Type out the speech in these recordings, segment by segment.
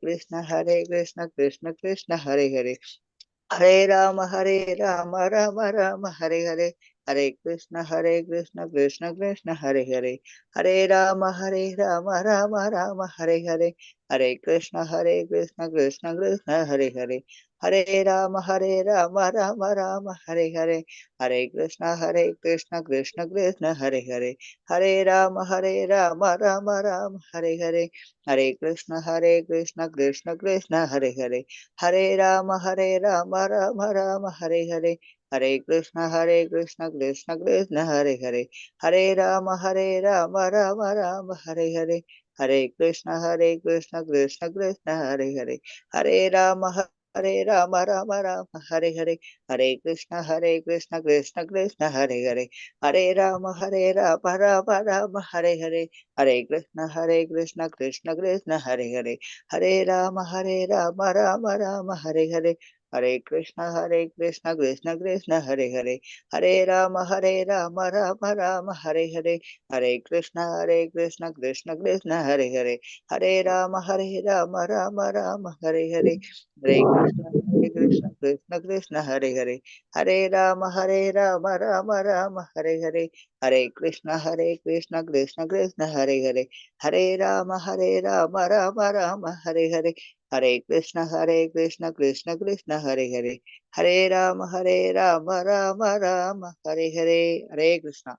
Krishna Krishna Krishna Hare Hare, Hare Rama Rama Hare Hare, Hare Krishna Krishna Krishna Hare Hare, Hare Rama Rama Rama Hare Hare, Hare Krishna Krishna Krishna Hare Hare, Hare Rama Rama Rama Hare Hare, Hare Krishna Krishna Krishna Hare Hare, Hare Rama Rama Rama Hare Hare, Hare Krishna Krishna Krishna Hare Hare, Hare Rama Rama Rama Hare Hare, Hare Krishna Krishna Krishna Hare Hare, Hare Rama Rama Rama Hare Hare, Hare Krishna Krishna Krishna Hare Hare, Hare Rama Rama Rama Hare Hare, Hare Krishna Krishna Krishna Hare Hare, Hare Rama Rama Rama Hare Hare, Hare Krishna Krishna Krishna Hare Hare, Hare Rama Rama Rama Hare Hare, Hare Krishna Krishna Krishna Hare Hare, Hare Rama Rama Rama Hare Hare, Hare Krishna Krishna Krishna Hare Hare, Hare Rama Rama Rama Hare Hare, Hare Krishna Krishna Krishna Hare Hare, Hare Rama Rama Rama Hare Hare, Hare Krishna Krishna Krishna Hare Hare, Hare Rama Rama Rama Hare Hare, Hare Krishna Krishna Krishna Hare Hare, Hare Rama Rama Rama Hare Hare, Hare Krishna.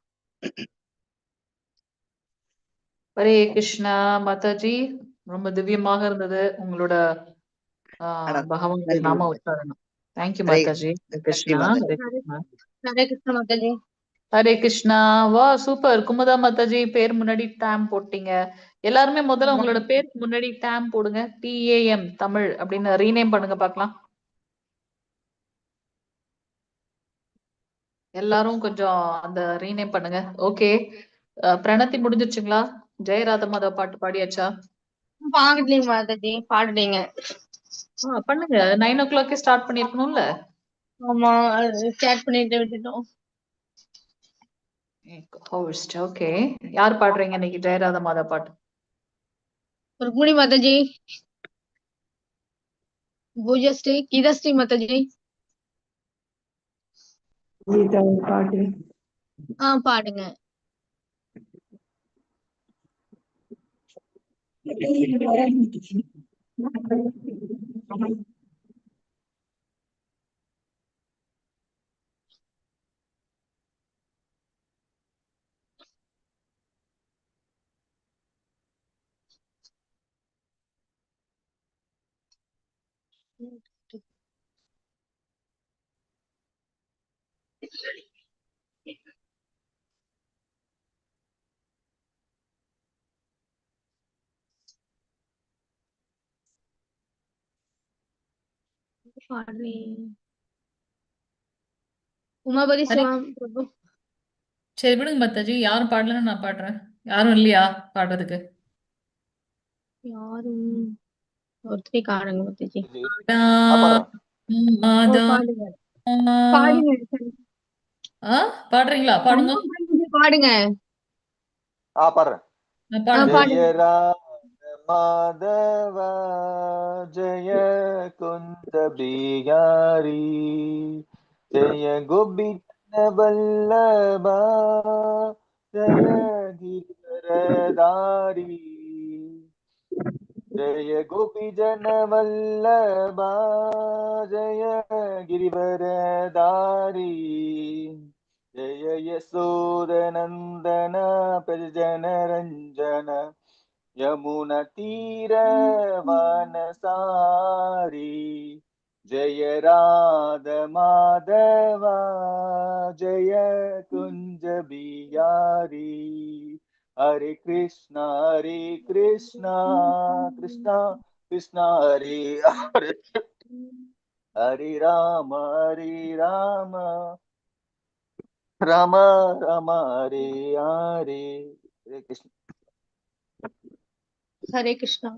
Hare Krishna Mataji, ரொம்ப திவ்யமாக இருந்தது உங்களோட பகவானுடைய நாம உச்சாரணம். Thank you Mataji. Krishna Hare Krishna. Hare Krishna Mataji. Hare Krishna. வா super. Kumudha Mataji பேர் முன்னாடி dam போட்டீங்க. எல்லாருமே முதல்ல உங்களோட பேருக்கு முன்னாடி டேம் போடுங்க. TAM தமிழ் அப்படின்னு ரீநேம் பண்ணுங்க பாக்கலாம். எல்லாரும் கொஞ்சம் அந்த ரீநேம் பண்ணுங்க. ஓகே, பிரணத்தி முடிஞ்சிருச்சுங்களா? ஜெயராத மாதவ பாட்டு பாடியாச்சா? பாடலீங்க மாதாஜி, பாடலீங்க. பண்ணுங்க. 9 o'clock ஸ்டார்ட் பண்ணிருக்கணும்ல. ஆமா, ஸ்டார்ட் பண்ணிட்டு விட்டுட்டோம். ஓகே, யார் பாடுறீங்க இன்னைக்கு ஜெயராத மாதவ பாட்டு? ருக்மிணி மாதாஜி, பூஜஸ்ரீ, கீதஸ்ரீ மாதாஜி. பாட்டு பாடுங்க. உமாபதி சிவம் பிரபு. சரி விடுங்க மாதாஜி, யாரும் பாடலன்னு நான் பாடுறேன். யாரும் இல்லையா பாடுறதுக்கு? யாரும் ஒருத்தரே காணுங்க மாதாஜி. பாடுறீங்களா? பாடுங்க. பாடுங்க. பாடுறேன். ஜெய மாதவ ஜெய குந்த பிகாரி ஜெய கோபிந்த வல்லபா ஜெய கிரதாரி ஜெய கோபி ஜன வல்லபா ஜெய கிரிவரதாரி ஜெய யசோதநந்தன பிரஜன ரஞ்சன யமுன தீர வனசாரி ஜெய ராத மாதவா ஜெய குஞ்ச பியாரி ஹரே கிருஷ்ணா கிருஷ்ணா கிருஷ்ணா ஹரே ஹரே ஹரே ராம ராம ராம ஹரே ஹரே. ஹரே கிருஷ்ணா. ஹரே கிருஷ்ணா.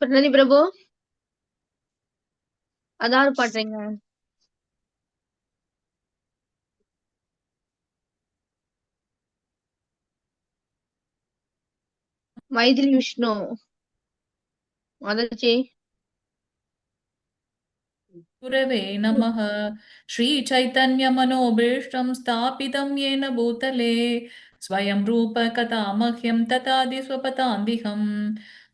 பிரணதி பிரபு. அதாவது பாடுறீங்க. மைதிலி விஷ்ணு மாதாஜி. गुरवे नमः। श्रीचैतन्यमनोभीष्टं स्थापितं येन भूतले स्वयं रूप कथा मह्यं तथादि स्वपदान्तिकं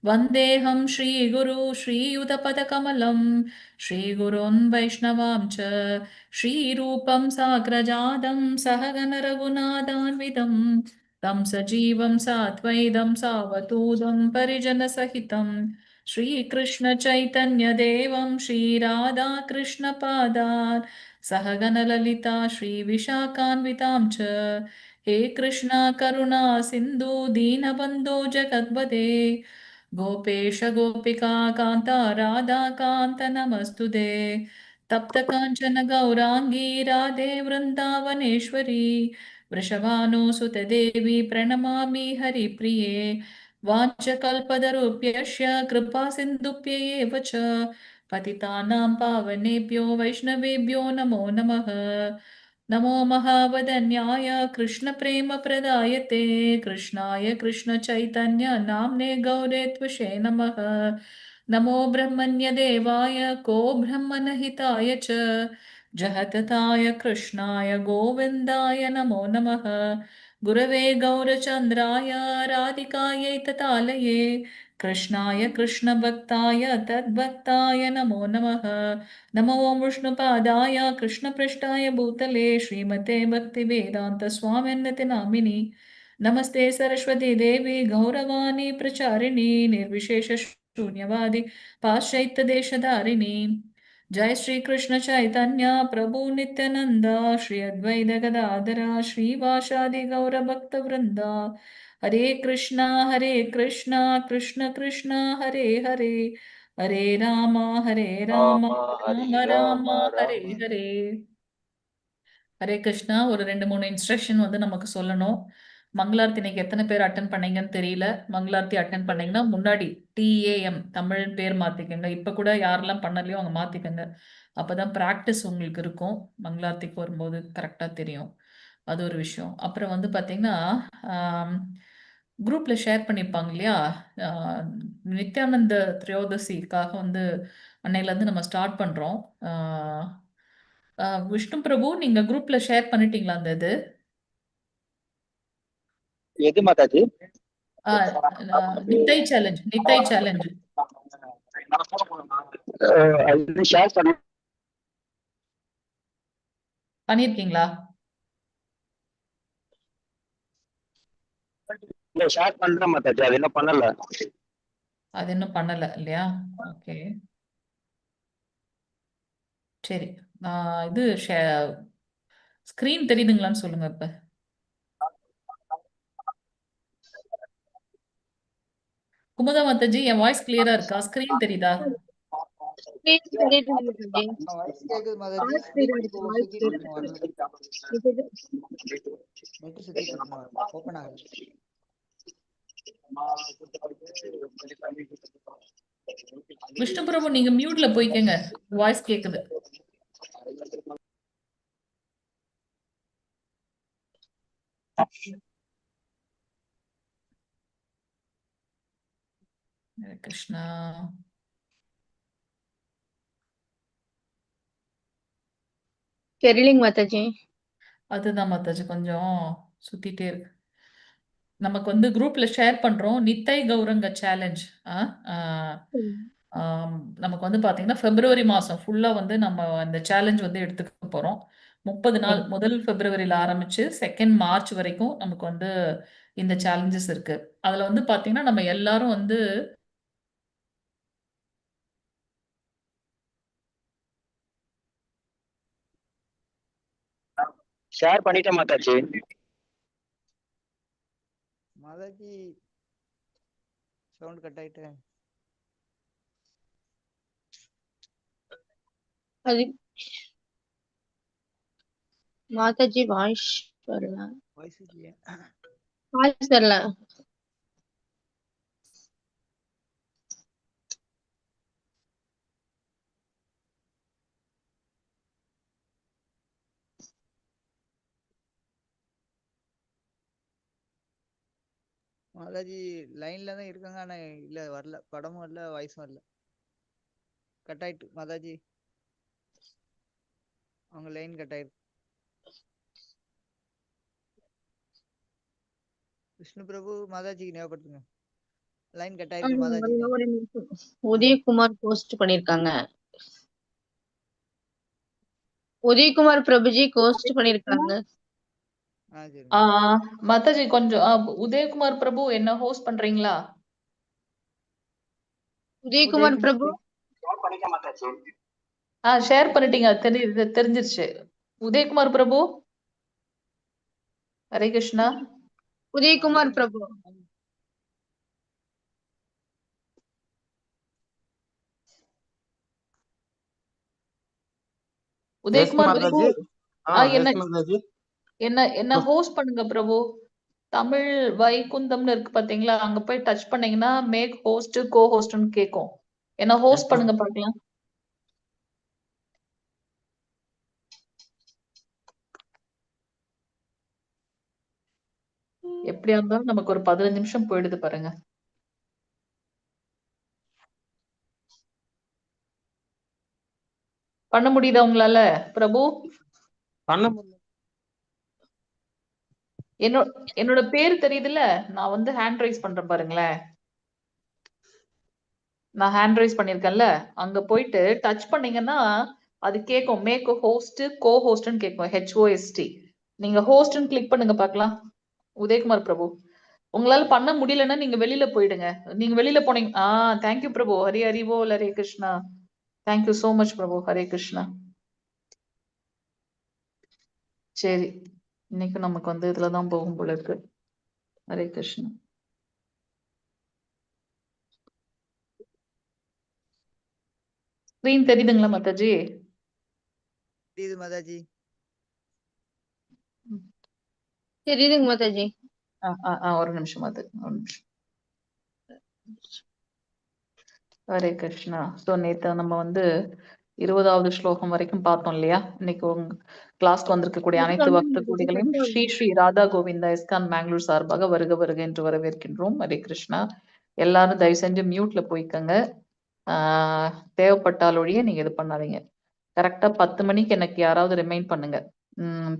वन्देऽहं श्रीगुरु श्रीयुतपदकमलं श्रीगुरोन् वैष्णवां च श्रीरूपं साग्रजातं सहगण रघुनाथान्वितं तं सजीवं साद्वैतं सावधूतं परिजनसहितं श्रीकृष्ण चैतन्य देवं श्रीराधा कृष्ण पादान् सहगण ललिता श्रीविशाखान्वितां च हे कृष्णा करुणा सिन्धु दीनबन्धो जगद्पते गोपेश गोपिका कान्ता राधा कान्त नमस्तुते तप्त काञ्चन गौराङ्गी राधे वृन्दावनेश्वरी वृषभानुसुते देवी प्रणमामि हरिप्रिये वाञ्छकल्पतरुभ्यश्च कृपासिन्धुभ्यैव च पतितानां पावनेभ्यो वैष्णवेभ्यो नमो नमः। नमो महावदन्याय कृष्णप्रेमप्रदायते कृष्णाय कृष्णचैतन्य नाम्ने गौरे त्वषे नमः। नमो ब्रह्मण्यदेवाय को ब्रह्मणहिताय च जगतताय कृष्णाय गोविन्दाय नमो नमः। गुरवे गौरचन्द्राय राधिकायै ततालये कृष्णाय कृष्णभक्ताय तद्भक्ताय नमो नमः। नमो विष्णुपादाय कृष्णपृष्ठाय भूतले श्रीमते भक्तिवेदान्तस्वामिन्नति नामिनि नमस्ते सरस्वती देवी गौरवाणी प्रचारिणी निर्विशेषशून्यवादी पाश्चात्यदेशधारिणी जय श्री कृष्ण चैतन्य प्रभु नित्यानंद श्री अद्वैत गदाधर श्रीवासादि गौर भक्त वृंदा हरे कृष्णा कृष्ण कृष्ण हरे हरे हरे राम ராம राम ஹரே राम ராம हरे ராம हरे ஹரே கிருஷ்ணா. ஒரு 2-3 இன்ஸ்ட்ரக்ஷன் வந்து நமக்கு சொல்லணும். மங்களார்த்தி இன்னைக்கு எத்தனை பேர் அட்டன் பண்ணீங்கன்னு தெரியல. மங்களார்த்தி அட்டன் பண்ணீங்கன்னா முன்னாடி டிஏஎம் தமிழ் பேர் மாத்திக்கங்க. இப்ப கூட யாரெல்லாம் பண்ணலையோ அவங்க மாத்திக்கங்க. அப்பதான் பிராக்டிஸ் உங்களுக்கு இருக்கும். மங்களார்த்திக்கு வரும்போது கரெக்டா தெரியும். அது ஒரு விஷயம். அப்புறம் வந்து பாத்தீங்கன்னா குரூப்ல ஷேர் பண்ணியிருப்பாங்க இல்லையா? ஆஹ் நித்யானந்த திரையோதசிக்காக வந்து அன்னையில இருந்து நம்ம ஸ்டார்ட் பண்றோம். விஷ்ணு பிரபு நீங்க குரூப்ல ஷேர் பண்ணிட்டீங்களா அந்த இது? எது மாதாஜி? ஆஹ் நித்தை சேலஞ்ச் நித்தை சேலஞ்ச் அது ஷேர் பண்ண பண்ணிருக்கீங்களா? ஷேர் பண்றேன் மாதாஜி, அது என்ன பண்ணல. அது இன்னும் பண்ணல இல்லையா? ஓகே சரி. இது ஸ்கிரீன் தெரியுதுங்களான்னு சொல்லுங்க இப்ப. குமுதா மாதாஜி என் வாய்ஸ் கிளியரா இருக்கா? ஸ்கிரீன் தெரியுதா? Please delete it, Mataji. Voice கேக்குது மாதாஜி. Voice clear இருக்கு, voice சுத்திட்டு clear இருக்குன்னு வரல. இருக்கு. நெட் சுத்திட்டு இருக்குன்னு வரல. ஓபன் ஆகல. விஷ்ணு பிரபு நீங்க மியூட்ல போய்க்கங்க. வாய்ஸ் கேக்குது. ஹரே கிருஷ்ணா. தெரியலைங்க மாதாஜி. அதுதான் மாதாஜி கொஞ்சம் சுத்திட்டே இருக்கு. நமக்கு வந்து குரூப்ல ஷேர் பண்றோம். நித்தை கௌரங்க சேலஞ்ச். நமக்கு வந்து பாத்தீங்கன்னா பிப்ரவரி மாசம் ஃபுல்லா வந்து நம்ம அந்த சேலஞ்ச் வந்து எடுத்துக்க போறோம். 30 நாள் முதல் பிப்ரவரியில ஆரம்பிச்சு 2nd மார்ச் வரைக்கும் நமக்கு வந்து இந்த சேலஞ்சஸ் இருக்கு. அதுல வந்து பாத்தீங்கன்னா நம்ம எல்லாரும் வந்து ஷேர் பண்ணிட்டேன் மாதாஜி. மாதாஜி சவுண்ட் கட் ஆயிட்டு. அது மாதாஜி வாய்ஸ் வரல. வாய்ஸ் இல்லையா? வாய்ஸ் வரல. மாதாஜி லைன்ல தான் இருக்காங்க, ஆனா இல்ல வரல, படமும் வரல, வாய்ஸும் வரல. கட் ஆயிட்டு மாதாஜி, அவங்க லைன் கட் ஆயிருக்கு. விஷ்ணு பிரபு மாதாஜிக்கு ஞாபகப்படுத்துங்க, லைன் கட் ஆயிருக்கு மாதாஜி. ஒரு நிமிஷம். உதயகுமார் போஸ்ட் பண்ணிருக்காங்க. உதயகுமார் பிரபுஜி போஸ்ட் பண்ணிருக்காங்க. சரி. மாதாஜி கொஞ்சம் உதயகுமார் பிரபு என்ன ஹோஸ்ட் பண்றீங்களா? உதயகுமார் பிரபு ஷேர் பண்ணிட்டேன் மாதாஜி. ஷேர் பண்ணிட்டீங்க, தெரிஞ்சிருச்சு. உதயகுமார் பிரபு, ஹரே கிருஷ்ணா. உதயகுமார் பிரபு உதயகுமார் பிரபு என்ன மாதாஜி. என்ன ஹோஸ்ட் பண்ணுங்க பிரபு. தமிழ் வைகுந்தம்னு இருக்கு பாத்தீங்களா, அங்க போய் டச் பண்ணீங்கன்னா மேக் ஹோஸ்ட் கோ ஹோஸ்ட்னு கேக்கும். என்ன ஹோஸ்ட் பண்ணுங்க பாக்கலாம். எப்படியா இருந்தாலும் நமக்கு ஒரு 15 நிமிஷம் போயிடுது பாருங்க. பண்ண முடியுதா உங்களால பிரபு? பண்ண முடியல. என்னோட பேரு தெரியுதுல்ல, நான் வந்து ஹேண்ட் ரைஸ் பண்றேன் பாருங்களேன். நான் ஹேண்ட் ரைஸ் பண்ணிருக்கேன்ல, அங்க போயிட்டு டச் பண்ணீங்கன்னா அது கேக்கும் மேக் ஹோஸ்ட் கோ ஹோஸ்ட்னு கேக்கும், HOST. நீங்க ஹோஸ்ட்னு கிளிக் பண்ணுங்க பார்க்கலாம். உதயகுமார் பிரபு, உங்களால பண்ண முடியலன்னா நீங்க வெளியில போயிடுங்க. நீங்க வெளியில போனீங்க. தேங்க்யூ பிரபு. ஹரி ஹரி போல், Hare Krishna. Thank you so much Prabhu, Hare Krishna. சரி, இன்னைக்கு நமக்கு வந்து இதுலதான் போகும் போல இருக்கு. ஹரே கிருஷ்ணா. ஸ்கிரீன் தெரியுதுங்களா மாதாஜி? தெரியுது மாதாஜி. தெரியுதுங்க மாதாஜி. ஒரு நிமிஷம் மாதாஜி, ஒரு நிமிஷம். ஹரே கிருஷ்ணா. ஸோ நேத்து நம்ம வந்து 20வது ஸ்லோகம் வரைக்கும் பார்த்தோம் இல்லையா? இன்னைக்கு உங்க கிளாஸ்க்கு வந்திருக்கக்கூடிய அனைத்து பக்த கோடிகளையும் ஸ்ரீ ஸ்ரீ ராதா கோவிந்தா இஸ்கான் பெங்களூர் சார்பாக வருக வருக என்று வரவேற்கின்றோம். ஹரே கிருஷ்ணா. எல்லாரும் தயவு செஞ்சு மியூட்ல போய்க்கங்க. தேவைப்பட்டால் ஒழிய நீங்க இது பண்ணாதீங்க. கரெக்டா 10 மணிக்கு எனக்கு யாராவது ரிமைண்ட் பண்ணுங்க.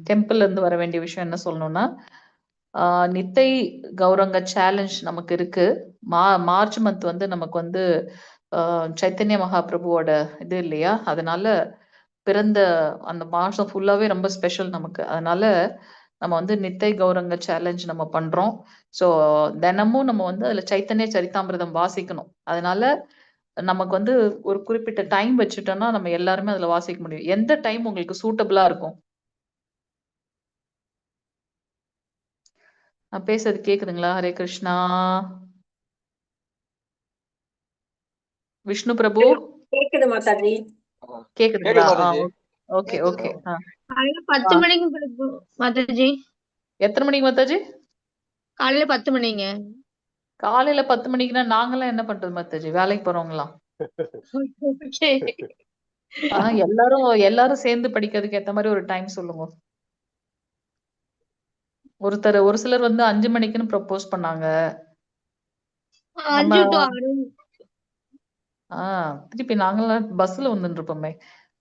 டெம்பிள்ல இருந்து வர வேண்டிய விஷயம் என்ன சொல்லணும்னா, நித்தை கௌரங்க சேலஞ்ச் நமக்கு இருக்கு. மார்ச் மந்த் வந்து நமக்கு வந்து சைத்தன்ய மகாபிரபுவோட இது இல்லையா, அதனால பிறந்த அந்த மாசம் ஃபுல்லாவே ரொம்ப ஸ்பெஷல் நமக்கு. அதனால நம்ம வந்து நித்தை கௌரங்க சேலஞ்ச் நம்ம பண்றோம். ஸோ தினமும் நம்ம வந்து அதுல சைத்தன்ய சரிதாமிரதம் வாசிக்கணும். அதனால நமக்கு வந்து ஒரு குறிப்பிட்ட டைம் வச்சுட்டோம்னா நம்ம எல்லாருமே அதுல வாசிக்க முடியும். எந்த டைம் உங்களுக்கு சூட்டபிளா இருக்கும்? நான் பேசுறது கேக்குதுங்களா? ஹரே கிருஷ்ணா. விஷ்ணு பிரபு கேக்குது மாதாஜி. கேக்குதுங்களா? மாதாஜி. Okay okay. காலையில 10 மணிக்கு பிரபு மாதாஜி. எத்தனை மணிக்கு மாதாஜி? காலையில 10 மணிங்க. காலையில 10 மணிக்குன்னா நாங்கெல்லாம் என்ன பண்றது மாதாஜி? வேலைக்கு போறவங்களாம். எல்லாரும் சேர்ந்து படிக்கிறதுக்கு ஏத்த மாதிரி ஒரு டைம் சொல்லுங்க. ஒரு சிலர் வந்து 5 மணிக்குன்னு ப்ரப்போஸ் பண்ணாங்க. 5 to 6. திருப்பி நாங்கெல்லாம் பஸ்ல வந்துட்டு இருப்போமே.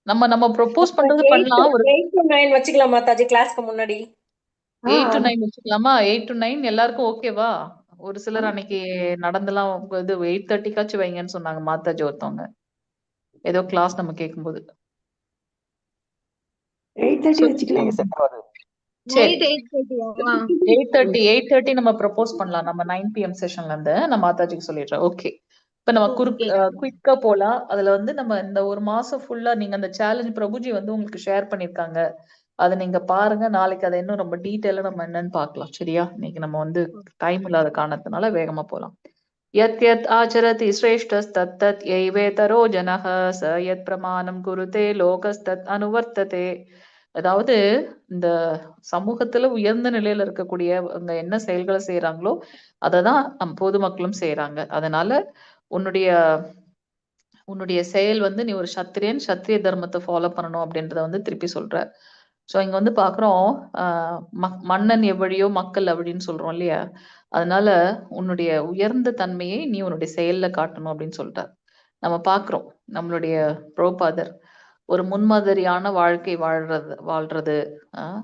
நம்ம ப்ரப்போஸ் பண்றது பண்ணலாம். ஒரு 8 to 9 வச்சுக்கலாம் மாதாஜி, கிளாஸ்க்கு முன்னாடி. 8 to 9 வச்சுக்கலாமா? 8 to 9 எல்லாருக்கும் ஓகேவா? ஒரு சிலர் அன்னைக்கு நடந்தெல்லாம் இது 8:30 வைங்கன்னு சொன்னாங்க மாதாஜி ஒருத்தவங்க, ஏதோ கிளாஸ் நம்ம கேட்கும்போது. 8:30 வச்சுக்கலாம். சரி, 8:30. 8:30 நம்ம ப்ரப்போஸ் பண்ணலாம். நம்ம 9 PM செஷன்ல இருந்து நான் மாதாஜிக்கு சொல்லிடுறேன். ஓகே, இப்ப நம்ம குயிக்கா போலாம். அதுல வந்து நம்ம இந்த ஒரு மாசம் ஃபுல்லா நீங்க அந்த சேலஞ்ச் பிரபுஜி வந்து உங்களுக்கு ஷேர் பண்ணிருக்காங்க, அதை நீங்க பாருங்க. நாளைக்கு அதை இன்னும் ரொம்ப டீட்டெயிலா நம்ம என்னன்னு பார்க்கலாம். சரியா? இன்னைக்கு நம்ம வந்து டைம் இல்லாத காரணத்தினால வேகமா போலாம். யத் யத் ஆச்சரதி ஸ்ரேஷ்டஸ்தத் யைவேதரோ ஜனஹ ச யத் பிரமாணம் குருதே லோகஸ்தத் அனுவர்த்ததே. அதாவது இந்த சமூகத்துல உயர்ந்த நிலையில இருக்கக்கூடிய அவங்க என்ன செயல்களை செய்யறாங்களோ அததான் பொதுமக்களும் செய்யறாங்க. அதனால உன்னுடைய செயல் வந்து நீ ஒரு சத்திரிய தர்மத்தை ஃபாலோ பண்ணணும் அப்படின்றத வந்து திருப்பி சொல்ற. ஸோ இங்க வந்து பாக்குறோம் மன்னன் எவ்வழியோ மக்கள் அப்படின்னு சொல்றோம் இல்லையா? அதனால உன்னுடைய உயர்ந்த தன்மையை நீ உன்னுடைய செயல்ல காட்டணும் அப்படின்னு சொல்லிட்டார். நம்ம பாக்குறோம் நம்மளுடைய புரோபாதர் ஒரு முன்மாதிரியான வாழ்க்கை வாழ்றது. ஆஹ்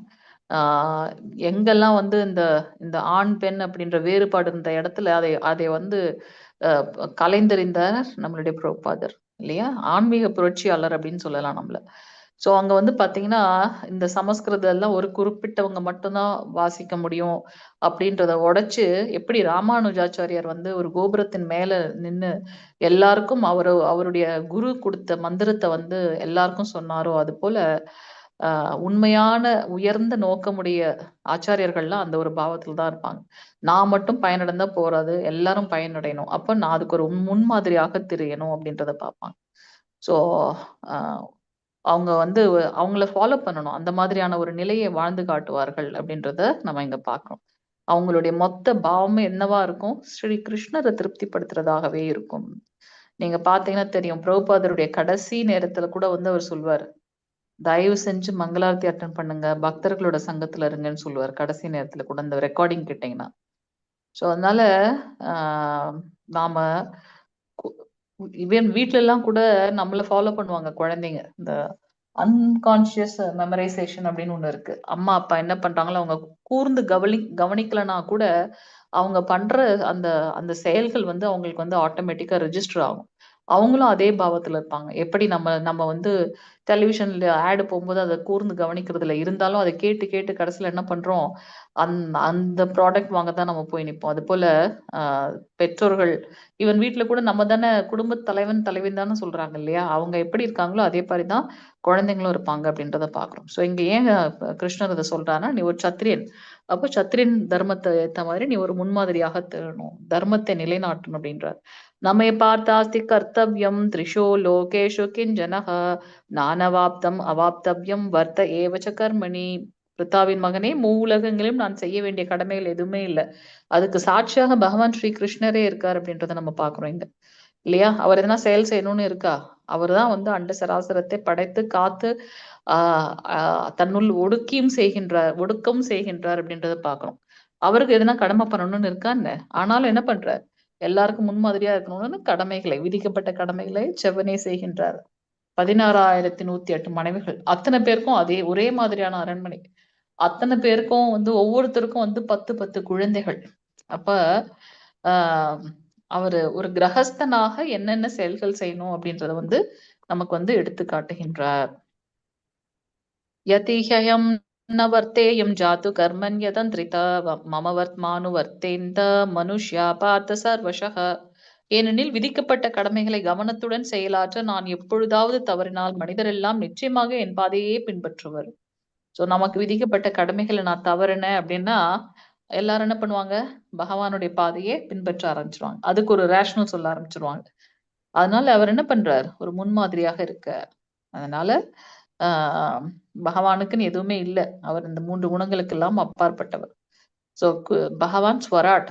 ஆஹ் எங்கெல்லாம் வந்து இந்த இந்த ஆண் பெண் அப்படின்ற வேறுபாடு இருந்த இடத்துல அதை அதை வந்து அஹ் கலைந்தெறிந்தார் நம்மளுடைய புரோபாதர் இல்லையா? ஆன்மீக புரட்சியாளர் அப்படின்னு சொல்லலாம் நம்மள. சோ அங்க வந்து பாத்தீங்கன்னா இந்த சமஸ்கிருதம் எல்லாம் ஒரு குறிப்பிட்டவங்க மட்டும்தான் வாசிக்க முடியும் அப்படின்றத உடைச்சு, எப்படி ராமானுஜாச்சாரியார் வந்து ஒரு கோபுரத்தின் மேல நின்னு எல்லாருக்கும் அவருடைய குரு கொடுத்த மந்திரத்தை வந்து எல்லாருக்கும் சொன்னாரோ, அது போல உண்மையான உயர்ந்த நோக்கமுடைய ஆச்சாரியர்கள்லாம் அந்த ஒரு பாவத்துல தான் இருப்பாங்க. நான் மட்டும் பயனடைந்தா போறாது, எல்லாரும் பயனடையணும். அப்ப நான் அதுக்கு ஒரு முன்மாதிரியாக தெரியணும் அப்படின்றத பார்ப்பாங்க. ஸோ அவங்க வந்து அவங்கள ஃபாலோ பண்ணணும். அந்த மாதிரியான ஒரு நிலையை வாழ்ந்து காட்டுவார்கள் அப்படின்றத நம்ம இங்க பார்க்கிறோம். அவங்களுடைய மொத்த பாவமே என்னவா இருக்கும்? ஸ்ரீ கிருஷ்ணரை திருப்திப்படுத்துறதாகவே இருக்கும். நீங்க பாத்தீங்கன்னா தெரியும், பிரபுபாதருடைய கடைசி நேரத்துல கூட வந்து அவர் சொல்வாரு, தயவு செஞ்சு மங்களாரத்தி அட்டன் பண்ணுங்க, பக்தர்களோட சங்கத்துல இருங்கன்னு சொல்லுவார் கடைசி நேரத்துல கூட, இந்த ரெக்கார்டிங் கேட்டீங்கன்னா. ஸோ அதனால நாம இவன் வீட்ல எல்லாம் கூட நம்மள ஃபாலோ பண்ணுவாங்க குழந்தைங்க. இந்த அன்கான்சியஸ் மெமரைசேஷன் அப்படின்னு ஒண்ணு இருக்கு. அம்மா அப்பா என்ன பண்றாங்களோ அவங்க கூர்ந்து கவனிக்கலனா கூட அவங்க பண்ற அந்த அந்த செயல்கள் வந்து அவங்களுக்கு வந்து ஆட்டோமேட்டிக்கா ரெஜிஸ்டர் ஆகும். அவங்களும் அதே பாவத்துல இருப்பாங்க. எப்படி நம்ம நம்ம வந்து டெலிவிஷன்ல ஆடு போகும்போது அதை கூர்ந்து கவனிக்கிறதுல இருந்தாலும் அதை கேட்டு கேட்டு கடைசியில என்ன பண்றோம், அந்த ப்ராடக்ட் வாங்க தான் நம்ம போய் நிற்போம். அது போல பெற்றோர்கள் ஈவன் வீட்டுல கூட நம்ம தானே குடும்ப தலைவன் தலைவின் தானே சொல்றாங்க இல்லையா? அவங்க எப்படி இருக்காங்களோ அதே மாதிரிதான் குழந்தைங்களும் இருப்பாங்க அப்படின்றத பாக்குறோம். சோ இங்க ஏன் கிருஷ்ணர் இதை சொல்றான்னா, நீ ஒரு சத்திரியன், அப்போ சத்திரியன் தர்மத்தை ஏத்த மாதிரி நீ ஒரு முன்மாதிரியாக திகழணும், தர்மத்தை நிலைநாட்டணும் அப்படின்றார். நம்மை பார்த்தாஸ்தி கர்த்தவ்யம் த்ரிஷோ லோகேஷு கிஞ்சனஹ நானவாப்தம் அவாப்தவ்யம் வர்த்த ஏவச்ச கர்மணி. பிரித்தாவின் மகனே, மூவுலகங்களிலும் நான் செய்ய வேண்டிய கடமைகள் எதுவுமே இல்லை. அதுக்கு சாட்சியாக பகவான் ஸ்ரீ கிருஷ்ணரே இருக்கார் அப்படின்றத நம்ம பாக்குறோம் இங்க இல்லையா? அவர் எதனா செயல் செய்யணும்னு இருக்கா? அவர் தான் வந்து அண்ட சராசரத்தை படைத்து காத்து தன்னுள் ஒடுக்கம் செய்கின்றார் அப்படின்றத பாக்குறோம். அவருக்கு எதனா கடமை பண்ணணும்னு இருக்கான்னு, ஆனாலும் என்ன பண்றார்? எல்லாருக்கும் முன்மாதிரியா இருக்கணும்னு கடமைகளை, விதிக்கப்பட்ட கடமைகளை செவ்வனே செய்கின்றார். 16,108 மனைவிகள், அத்தனை பேருக்கும் அதே ஒரே மாதிரியான அரண்மனை, அத்தனை பேருக்கும் வந்து ஒவ்வொருத்தருக்கும் வந்து 10 குழந்தைகள். அப்ப ஆஹ் அவரு ஒரு கிரகஸ்தனாக என்னென்ன செயல்கள் செய்யணும் அப்படின்றத வந்து நமக்கு வந்து எடுத்து காட்டுகின்றார். யதிஹயம் ந வர்த்தேயம் ஜாது கர்மண்யதந்திரிதா மம வர்த்மானு வர்த்தேந்த மனுஷ்யா பார்த்த சர்வசக. ஏனெனில் விதிக்கப்பட்ட கடமைகளை கவனத்துடன் செயலாற்ற நான் எப்பொழுதாவது தவறினால் மனிதரெல்லாம் நிச்சயமாக என் பாதையே பின்பற்றுவர். சோ நமக்கு விதிக்கப்பட்ட கடமைகளை நான் தவறினேன் அப்படின்னா எல்லாரும் என்ன பண்ணுவாங்க? பகவானுடைய பாதையே பின்பற்ற ஆரம்பிச்சிருவாங்க. அதுக்கு ஒரு ரேஷனல் சொல்ல ஆரம்பிச்சிருவாங்க. அதனால அவர் என்ன பண்றார்? ஒரு முன்மாதிரியாக இருக்க. அதனால ஆஹ் பகவானுக்குன்னு எதுவுமே இல்லை. அவர் இந்த 3 குணங்களுக்கெல்லாம் அப்பாற்பட்டவர். சோ பகவான் ஸ்வராட்,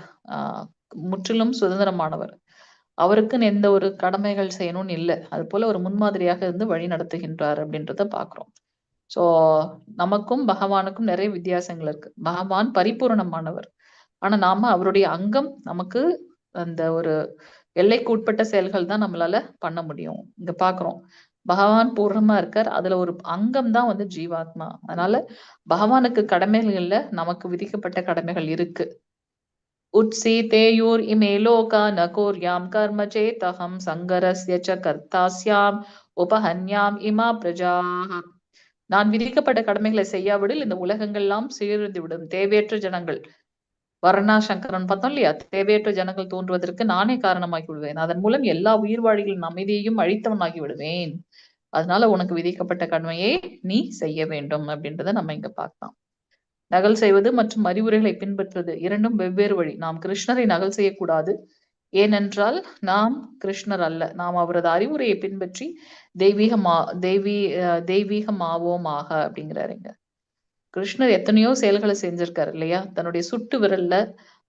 முற்றிலும் சுதந்திரமானவர். அவருக்குன்னு எந்த ஒரு கடமைகள் செய்யணும்னு இல்லை. அது போல ஒரு முன்மாதிரியாக இருந்து வழி நடத்துகின்றார் அப்படின்றத பாக்குறோம். சோ நமக்கும் பகவானுக்கும் நிறைய வித்தியாசங்கள் இருக்கு. பகவான் பரிபூரணமானவர், ஆனா நாம அவருடைய அங்கம். நமக்கு அந்த ஒரு எல்லைக்கு உட்பட்ட செயல்கள் தான் நம்மளால பண்ண முடியும். இங்க பாக்குறோம் பகவான் பூர்ணமா இருக்கார், அதுல ஒரு அங்கம் தான் வந்து ஜீவாத்மா. அதனால பகவானுக்கு கடமைகள் இல்ல, நமக்கு விதிக்கப்பட்ட கடமைகள் இருக்கு. உத்சீதேயூர் இமே லோகா ந கோர்யாம் கர்ம சேதஹம் சங்கரஸ்ய ச கர்த்தாஸ்யாம் உபஹன்யாம் இமா பிரஜாஹ. நான் விதிக்கப்பட்ட கடமைகளை செய்யாவிடில் இந்த உலகங்கள்லாம் சீர்ந்து விடும். தேவையற்ற ஜனங்கள், வர்ணா சங்கரன் பார்த்தோம் இல்லையா? தேவையற்ற ஜனங்கள் தோன்றுவதற்கு நானே காரணமாகி விடுவேன், அதன் மூலம் எல்லா உயிர்வாழிகளின் அமைதியையும் அழித்தவனாகி விடுவேன். அதனால உனக்கு விதிக்கப்பட்ட கடமையை நீ செய்ய வேண்டும் அப்படின்றத நம்ம இங்க பார்க்கலாம். நகல் செய்வது மற்றும் அறிவுரைகளை பின்பற்றுவது இரண்டும் வெவ்வேறு வழி. நாம் கிருஷ்ணரை நகல் செய்யக்கூடாது, ஏனென்றால் நாம் கிருஷ்ணர் அல்ல. நாம் அவரது அறிவுரையை பின்பற்றி தெய்வீகமாவோமாக அப்படிங்கிறாருங்க. கிருஷ்ணர் எத்தனையோ செயல்களை செஞ்சிருக்காரு இல்லையா? தன்னுடைய சுட்டு விரல்ல,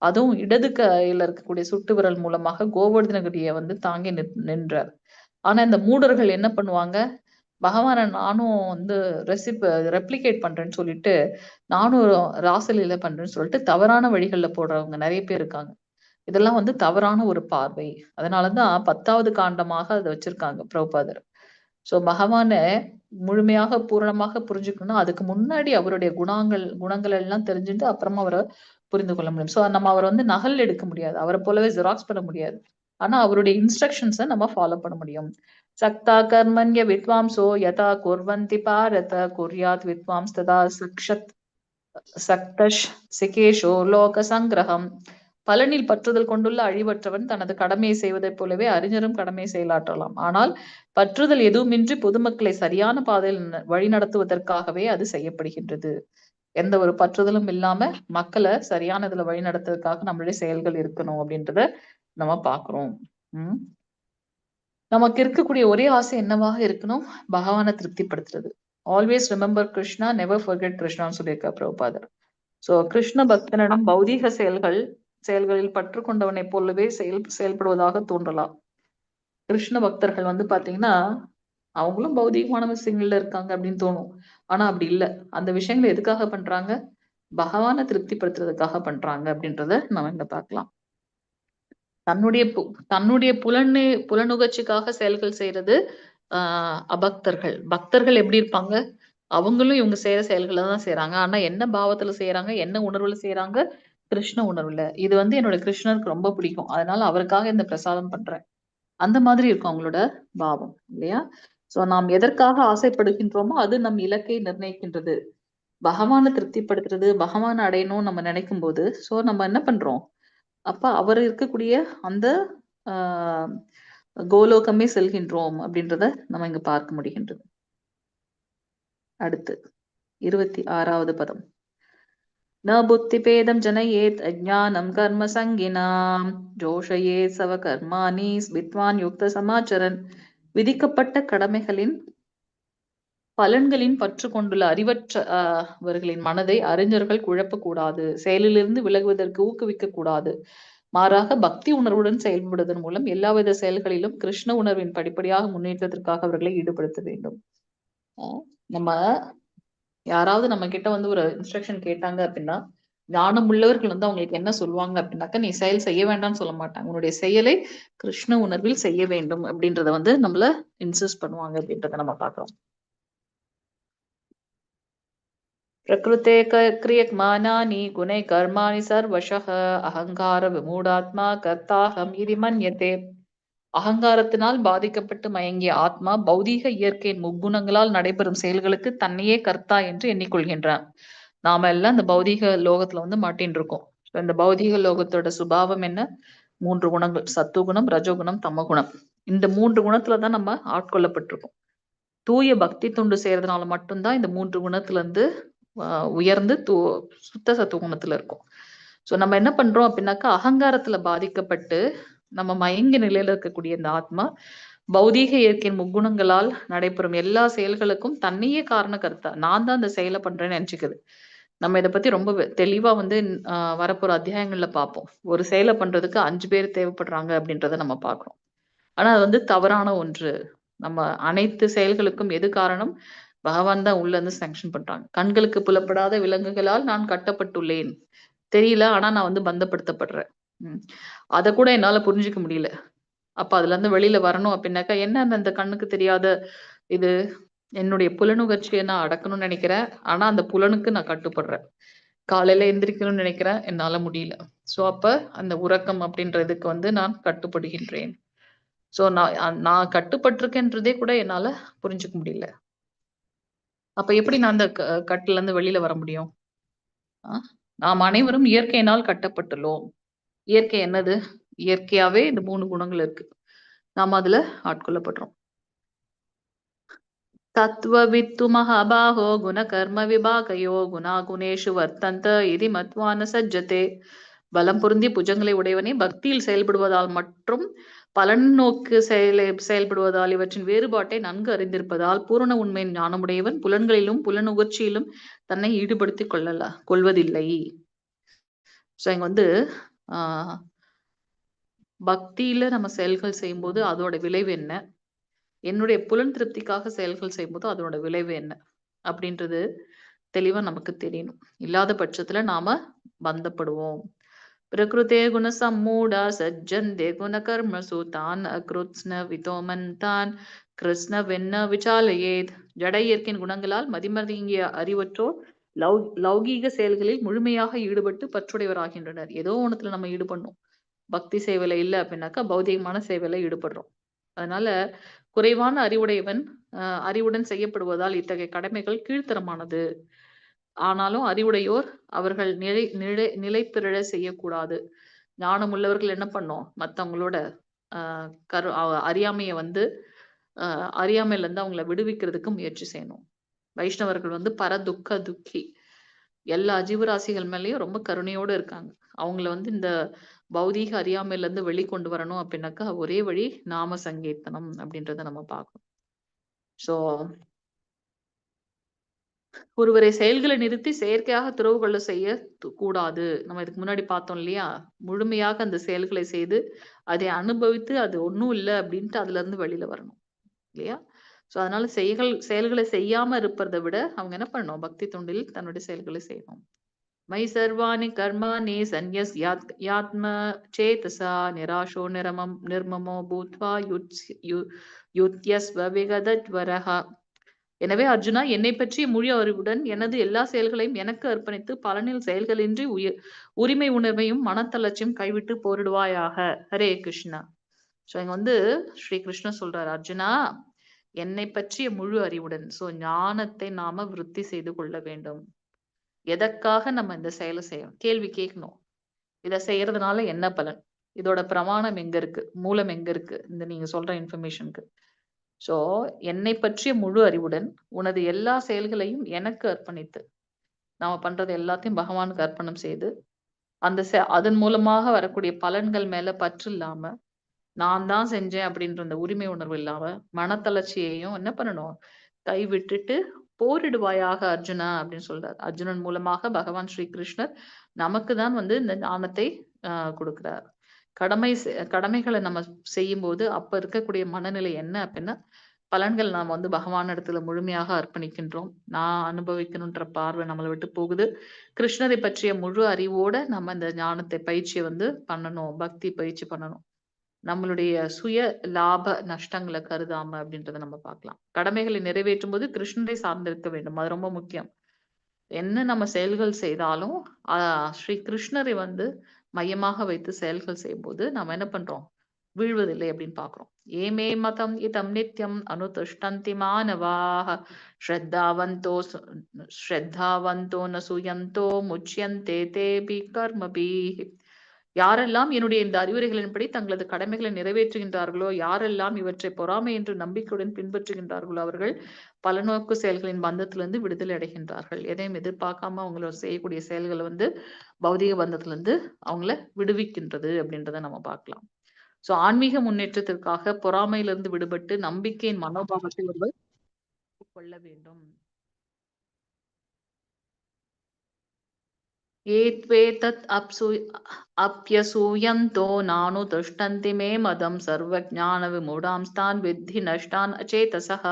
அதுவும் இடது கையில இருக்கக்கூடிய சுட்டு விரல் மூலமாக கோவர்தனகிரியை வந்து தாங்கி நின்றார். ஆனா இந்த மூடர்கள் என்ன பண்ணுவாங்க? பகவானை நானும் வந்து ரெப்ளிகேட் பண்றேன்னு சொல்லிட்டு நானும் ராசலீலை பண்றேன்னு சொல்லிட்டு தவறான வழிகள்ல போடுறவங்க நிறைய பேர் இருக்காங்க. இதெல்லாம் வந்து தவறான ஒரு பார்வை. அதனாலதான் 10வது காண்டமாக அதை வச்சிருக்காங்க பிரபுபாதர். சோ பகவானை முழுமையாக பூரணமாக புரிஞ்சுக்கணும்னா அதுக்கு முன்னாடி அவருடைய குணங்கள் எல்லாம் தெரிஞ்சுட்டு அப்புறமா அவரை புரிந்து கொள்ள முடியும். சோ நம்ம அவரை வந்து நகல் எடுக்க முடியாது, அவரை போலவே ஜெராக்ஸ் பண்ண முடியாது. ஆனா அவருடைய இன்ஸ்ட்ரக்ஷன்ஸை நம்ம ஃபாலோ பண்ண முடியும். சக்தா கர்மண்ய வித்வாம்சோ யதா குர்வந்தி பாரத குர்யாத் வித்வாம்ஸ் ததா சக்தஷ் சிகேஷோ லோக சங்கிரகம். பலனில் பற்றுதல் கொண்டுள்ள அழிவற்றவன் தனது கடமையை செய்வதைப் போலவே அறிஞரும் கடமையை செயலாற்றலாம். ஆனால் பற்றுதல் எதுவுமின்றி பொதுமக்களை சரியான பாதையில் வழி நடத்துவதற்காகவே அது செய்யப்படுகின்றது. எந்த ஒரு பற்றுதலும் இல்லாம மக்களை சரியான இதுல வழி நடத்துவதற்காக நம்மளுடைய செயல்கள் இருக்கணும் அப்படின்றத நம்ம பாக்குறோம். நமக்கு இருக்கக்கூடிய ஒரே ஆசை என்னவாக இருக்கணும்? பகவானை திருப்திப்படுத்துறது. Always remember Krishna, never forget கிருஷ்ணான்னு சொல்லியிருக்கா பிரபுபாதர். சோ கிருஷ்ண பக்தனிடம் பௌதீக செயல்களில் பற்று கொண்டவனை போலவே செயல்படுவதாக தோன்றலாம். கிருஷ்ண பக்தர்கள் வந்து பாத்தீங்கன்னா அவங்களும் பௌதீகமான விஷயங்கள்ல இருக்காங்க அப்படின்னு தோணும். ஆனா அப்படி இல்லை. அந்த விஷயங்களை எதுக்காக பண்றாங்க? பகவானை திருப்திப்படுத்துறதுக்காக பண்றாங்க அப்படின்றத நம்ம இங்க பார்க்கலாம். தன்னுடைய புலனுகர்ச்சிக்காக செயல்கள் செய்யறது அபக்தர்கள். பக்தர்கள் எப்படி இருப்பாங்க? அவங்களும் இவங்க செய்யற செயல்களை தான் செய்யறாங்க. ஆனா என்ன பாவத்துல செய்யறாங்க, என்ன உணர்வுல செய்யறாங்க? கிருஷ்ண உணர்வுல. இது வந்து என்னோட கிருஷ்ணருக்கு ரொம்ப பிடிக்கும், அதனால அவருக்காக இந்த பிரசாதம் பண்றேன். அந்த மாதிரி இருக்கும் அவங்களோட பாவம் இல்லையா? சோ நாம் எதற்காக ஆசைப்படுகின்றோமோ அது நம் இலக்கை நிர்ணயிக்கின்றது. பகவானை திருப்திப்படுத்துறது, பகவானை அடையணும்னு நம்ம நினைக்கும் போது சோ நம்ம என்ன பண்றோம்? அப்ப அவர் இருக்கக்கூடிய அந்த கோலோகமே செல்கின்றோம் அப்படின்றத நம்ம இங்க பார்க்க முடிகின்றது. அடுத்து 26வது பதம். ந புத்திபேதம் ஜனயேத் அஜ்ஞானம் கர்ம சங்கினாம் ஜோஷயேத் சவ கர்மாணி வித்வான் யுக்த சமாச்சரன். விதிக்கப்பட்ட கடமைகளின் பலன்களின் பற்று கொண்டுள்ள அறிவற்றவர்களின் மனதை அறிஞர்கள் குழப்பக்கூடாது, செயலிலிருந்து விலகுவதற்கு ஊக்குவிக்க கூடாது. மாறாக பக்தி உணர்வுடன் செயல்படுவதன் மூலம் எல்லாவித செயல்களிலும் கிருஷ்ண உணர்வின் படிப்படியாக முன்னேற்றத்திற்காக அவர்களை ஈடுபடுத்த வேண்டும். நம்ம யாராவது நம்ம கிட்ட வந்து ஒரு இன்ஸ்ட்ரக்ஷன் கேட்டாங்க அப்படின்னா ஞானம் உள்ளவர்கள் வந்து அவங்களுக்கு என்ன சொல்லுவாங்க அப்படின்னாக்கா, நீ செயல் செய்ய வேண்டாம்னு சொல்ல மாட்டாங்க. உன்னுடைய செயலை கிருஷ்ண உணர்வில் செய்ய வேண்டும் அப்படின்றத வந்து நம்மள இன்சிஸ்ட் பண்ணுவாங்க அப்படின்றத நம்ம பார்க்கிறோம். प्रकृते क्रियमाणानि गुणै कर्माणि सर्वशः அகங்கார விமூடாத்மா கர்த்தாஹம் இதி மன்யதே. அகங்காரத்தினால் பாதிக்கப்பட்டு மயங்கிய ஆத்மா பௌதீக இயற்கையின் முக்குணங்களால் நடைபெறும் செயல்களுக்கு தன்னையே கர்த்தா என்று எண்ணிக்கொள்கின்றான். நாம எல்லாம் இந்த பௌதீக லோகத்துல வந்து மாட்டின்னு இருக்கோம். இந்த பௌதீக லோகத்தோட சுபாவம் என்ன? 3 குணங்கள்: சத்துவகுணம், ரஜோகுணம், தமகுணம். இந்த 3 குணத்துலதான் நம்ம ஆட்கொள்ளப்பட்டிருக்கோம். தூய பக்தி தொண்டு செய்யறதுனால மட்டும்தான் இந்த 3 குணத்துல இருந்து உயர்ந்து சுத்த சத்துவ குணத்துல இருக்கும். சோ நம்ம என்ன பண்றோம் அப்படின்னாக்கா, அகங்காரத்துல பாதிக்கப்பட்டு நம்ம மயங்கிய நிலையில இருக்கக்கூடிய இந்த ஆத்மா பௌதீக இயற்கையின் முக்குணங்களால் நடைபெறும் எல்லா செயல்களுக்கும் தன்னையே காரண கர்த்தா, நான் தான் இந்த செயலை பண்றேன்னு நினைச்சுக்குது. நம்ம இதை பத்தி ரொம்ப தெளிவா வந்து வரப்போற அத்தியாயங்கள்ல பார்ப்போம். ஒரு செயலை பண்றதுக்கு 5 பேர் தேவைப்படுறாங்க அப்படின்றத நம்ம பார்க்கிறோம். ஆனா அது வந்து தவறான ஒன்று. நம்ம அனைத்து செயல்களுக்கும் எது காரணம்? பகவான் தான் உள்ள இருந்து சாங்ஷன் பண்றாங்க. கண்களுக்கு புலப்படாத விலங்குகளால் நான் கட்டப்பட்டுள்ளேன். தெரியல, ஆனா நான் வந்து பந்தப்படுத்தப்படுறேன். அத கூட என்னால புரிஞ்சுக்க முடியல. அப்ப அதுல இருந்து வெளியில வரணும் அப்படின்னாக்கா, என்ன அந்த கண்ணுக்கு தெரியாத இது? என்னுடைய புலனுகர்ச்சியை நான் அடக்கணும்னு நினைக்கிறேன், ஆனா அந்த புலனுக்கு நான் கட்டுப்படுறேன். காலையில எந்திரிக்கணும்னு நினைக்கிறேன், என்னால முடியல. சோ அப்ப அந்த உறக்கம் அப்படின்றதுக்கு வந்து நான் கட்டுப்படுகின்றேன். சோ நான் கட்டுப்பட்டிருக்கேன்றதே கூட என்னால புரிஞ்சுக்க முடியல. அப்ப எப்படி நான் அந்த கட்டுல இருந்து வெளியில வர முடியும்? நாம் அனைவரும் இயற்கையினால் கட்டப்பட்டுள்ளோம். இயற்கை என்னது? இயற்கையாவே இந்த 3 குணங்கள் இருக்கு. நாம அதுல ஆட்கொள்ளப்படுறோம். தத்துவவித்து மகாபாஹோ குண கர்ம விபாகயோ குணா குணேஷு வர்த்தந்த இதி மத்வான சஜ்ஜதே. பலம் பொருந்திய புஜங்களை உடையவனே, பக்தியில் செயல்படுவதால் மற்றும் பலன் நோக்கு செயல்படுவதால் இவற்றின் வேறுபாட்டை நன்கு அறிந்திருப்பதால் பூரண உண்மையின் ஞானமுடையவன் புலன்களிலும் புலனுகர்ச்சியிலும் தன்னை ஈடுபடுத்திக் கொள்வதில்லை. சோ இங்க வந்து பக்தியில நம்ம செயல்கள் செய்யும்போது அதோட விளைவு என்ன? என்னுடைய புலன் திருப்திக்காக செயல்கள் செய்யும்போது அதனோட விளைவு என்ன அப்படின்றது தெளிவா நமக்கு தெரியணும். இல்லாத பட்சத்துல நாம பந்தப்படுவோம். பிரகிருதே குண சம்மூடா சஜ்ஜந்தே குண கர்மசு தான் அக்ருத்ஸ்ன விதோமந்தான் கிருஷ்ண வென்ன விசாலயேத். ஜட இயற்கையின் குணங்களால் மதிமயங்கிய அறிவற்றோர் லௌகீக செயல்களில் முழுமையாக ஈடுபட்டு பற்றுடையவராகின்றனர். ஏதோ ஒண்ணுத்துல நம்ம ஈடுபடணும். பக்தி சேவையில இல்லை அப்படின்னாக்கா பௌதிகமான சேவையில ஈடுபடுறோம். அதனால குறைவான அறிவுடன் செய்யப்படுவதால் இத்தகைய கடமைகள் கீழ்த்தரமானது. ஆனாலும் அறிவுடையோர் அவர்கள் நிலை பிறழ செய்யக்கூடாது. ஞானம் உள்ளவர்கள் என்ன பண்ணோம், மத்தவங்களோட அறியாமைய அறியாமையில இருந்து அவங்கள விடுவிக்கிறதுக்கு முயற்சி செய்யணும். வைஷ்ணவர்கள் பரதுக்க துக்கி, எல்லா ஜீவராசிகள் மேலயும் ரொம்ப கருணையோடு இருக்காங்க. அவங்கள இந்த பௌதீக அறியாமையில இருந்து வெளிக்கொண்டு வரணும் அப்படின்னாக்கா ஒரே வழி நாம சங்கீர்த்தனம் அப்படின்றத நம்ம பார்க்கணும். சோ ஒருவரை செயல்களை நிறுத்தி செயற்கையாக துறவு கொள்ள செய்ய கூடாது. நம்ம இதுக்கு முன்னாடி பார்த்தோம் இல்லையா, முழுமையாக அந்த செயல்களை செய்து அதை அனுபவித்து அது ஒண்ணும் இல்லை அப்படின்ட்டு அதுல இருந்து வெளியில வரணும் இல்லையா. சோ அதனால செயல்களை செய்யாம இருப்பதை விட அவங்க என்ன பண்ணணும், பக்தி தொண்டில் தன்னுடைய செயல்களை செய்யணும். மை சர்வாணி கர்மாணி சந்நியாத்ம சேதசா நிராசோ நிர்மமோ பூத்வா யுத்யஸ்வ விகதத்வரஹ. எனவே அர்ஜுனா, என்னை பற்றிய முழு அறிவுடன் எனது எல்லா செயல்களையும் எனக்கு அர்ப்பணித்து பலனில் செயல்களின்றி உரிமை உணர்வையும் மனத்தளர்ச்சியும் கைவிட்டு போரிடுவாயாக. ஹரே கிருஷ்ணா. சோ இங்க ஸ்ரீ கிருஷ்ணர் சொல்றாரு, அர்ஜுனா என்னை பற்றிய முழு அறிவுடன், சோ ஞானத்தை நாம விருத்தி செய்து கொள்ள வேண்டும். எதற்காக நம்ம இந்த செயலை செய்யணும், கேள்வி கேட்கணும். இதை செய்யறதுனால என்ன பலன், இதோட பிரமாணம் எங்க இருக்கு, மூலம் எங்க இருக்கு, நீங்க சொல்ற இன்ஃபர்மேஷனுக்கு. சோ என்னை பற்றிய முழு அறிவுடன் உனது எல்லா செயல்களையும் எனக்கு அர்ப்பணித்து, நாம பண்றது எல்லாத்தையும் பகவானுக்கு அர்ப்பணம் செய்து அதன் மூலமாக வரக்கூடிய பலன்கள் மேல பற்று இல்லாம, நான் தான் செஞ்சேன் அப்படின்ற அந்த உரிமை உணர்வு இல்லாம மனத்தளர்ச்சியையும் என்ன பண்ணணும், கைவிட்டுட்டு போரிடுவாயாக அர்ஜுனா அப்படின்னு சொல்றார். அர்ஜுனன் மூலமாக பகவான் ஸ்ரீ கிருஷ்ணர் நமக்கு தான் இந்த ஞானத்தை கொடுக்கிறார். கடமைகளை நம்ம செய்யும் போது அப்ப இருக்கக்கூடிய மனநிலை என்ன அப்படின்னா, பலன்கள் நாம பகவான் இடத்துல முழுமையாக அர்ப்பணிக்கின்றோம். நான் அனுபவிக்கணும்ன்ற பார்வை நம்மளை விட்டு போகுது. கிருஷ்ணரை பற்றிய முழு அறிவோட நம்ம இந்த ஞானத்தை பயிற்சியை பண்ணணும், பக்தி பயிற்சி பண்ணணும். நம்மளுடைய சுய லாப நஷ்டங்களை கருதாம அப்படின்றத நம்ம பார்க்கலாம். கடமைகளை நிறைவேற்றும் போது கிருஷ்ணரை சார்ந்திருக்க வேண்டும், அது ரொம்ப முக்கியம். என்ன நம்ம செயல்கள் செய்தாலும் ஸ்ரீ கிருஷ்ணரை மையமாக வைத்து செயல்கள் செய்யும் போது நம்ம என்ன பண்றோம், வீழ்வதில்லை அப்படின்னு பாக்குறோம். ஏமே மதம் இதம் நித்யம் அனுதிஷ்டந்தி மானவாஹ ஸ்ரத்தாவந்தோ நசுயந்தோ முச்யந்தே தேபி கர்மபீஹ. யாரெல்லாம் என்னுடைய இந்த அறிவுரைகளின்படி தங்களது கடமைகளை நிறைவேற்றுகின்றார்களோ, யாரெல்லாம் இவற்றை பொறாமை என்று நம்பிக்கையுடன் பின்பற்றுகின்றார்களோ, அவர்கள் பலநோக்கு செயல்களின் பந்தத்திலிருந்து விடுதலை அடைகின்றார்கள். எதையும் எதிர்பார்க்காம அவங்கள செய்யக்கூடிய செயல்களை பௌதிக பந்தத்திலிருந்து அவங்கள விடுவிக்கின்றது அப்படின்றத நம்ம பார்க்கலாம். சோ ஆன்மீக முன்னேற்றத்திற்காக பொறாமையிலிருந்து விடுபட்டு நம்பிக்கையின் மனோபாவத்தை ஒருவர் கொள்ள வேண்டும். ஏத்வேதத் அப்யசூயந்தோ நானு துஷ்டந்தி மே மதம் சர்வஜான விமூடாம்ஸ்தான் வித்தி நஷ்டான் அச்சேதசஹ.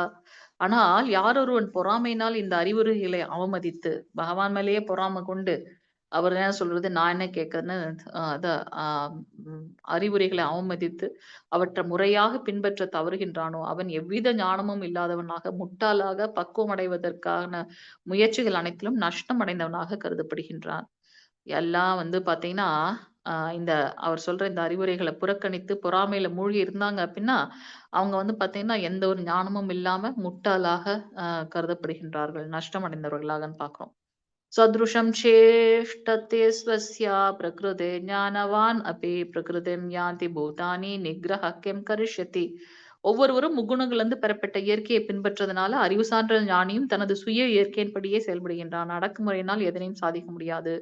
ஆனால் யார் ஒருவன் பொறாமையினால் இந்த அறிவுரைகளை அவமதித்து, பகவான் மேலேயே பொறாமை கொண்டு அவர் என்ன சொல்றது, நான் என்ன கேட்கறேன்னு அறிவுரைகளை அவமதித்து அவற்றை முறையாக பின்பற்ற தவறுகின்றானோ, அவன் எவ்வித ஞானமும் இல்லாதவனாக, முட்டாளாக, பக்குவம் அடைவதற்கான முயற்சிகள் அனைத்திலும் நஷ்டம் அடைந்தவனாக கருதப்படுகின்றான். எல்லாம் பாத்தீங்கன்னா அவர் சொல்ற இந்த அறிவுரைகளை புறக்கணித்து பொறாமையில மூழ்கி இருந்தாங்க அப்படின்னா, அவங்க பாத்தீங்கன்னா எந்த ஒரு ஞானமும் இல்லாம முட்டாளாக கருதப்படுகின்றார்கள், நஷ்டம் அடைந்தவர்களாக பாக்குறோம். சத்ருஷம் சேஷ்டதே ஸ்வஸ்யா பிரகிருதே ஞானவான் அபி பிரகிருதிம் யாந்தி பூதானி நிக்ரஹ கிம் கரிஷ்யதி. ஒவ்வொருவரும் முக்குணங்களிலிருந்து பெறப்பட்ட இயற்கையை பின்பற்றதுனால அறிவு சான்ற ஞானியும் தனது சுய இயற்கையின்படியே செயல்படுகின்றான். அடக்குமுறையினால் எதனையும் சாதிக்க முடியாது.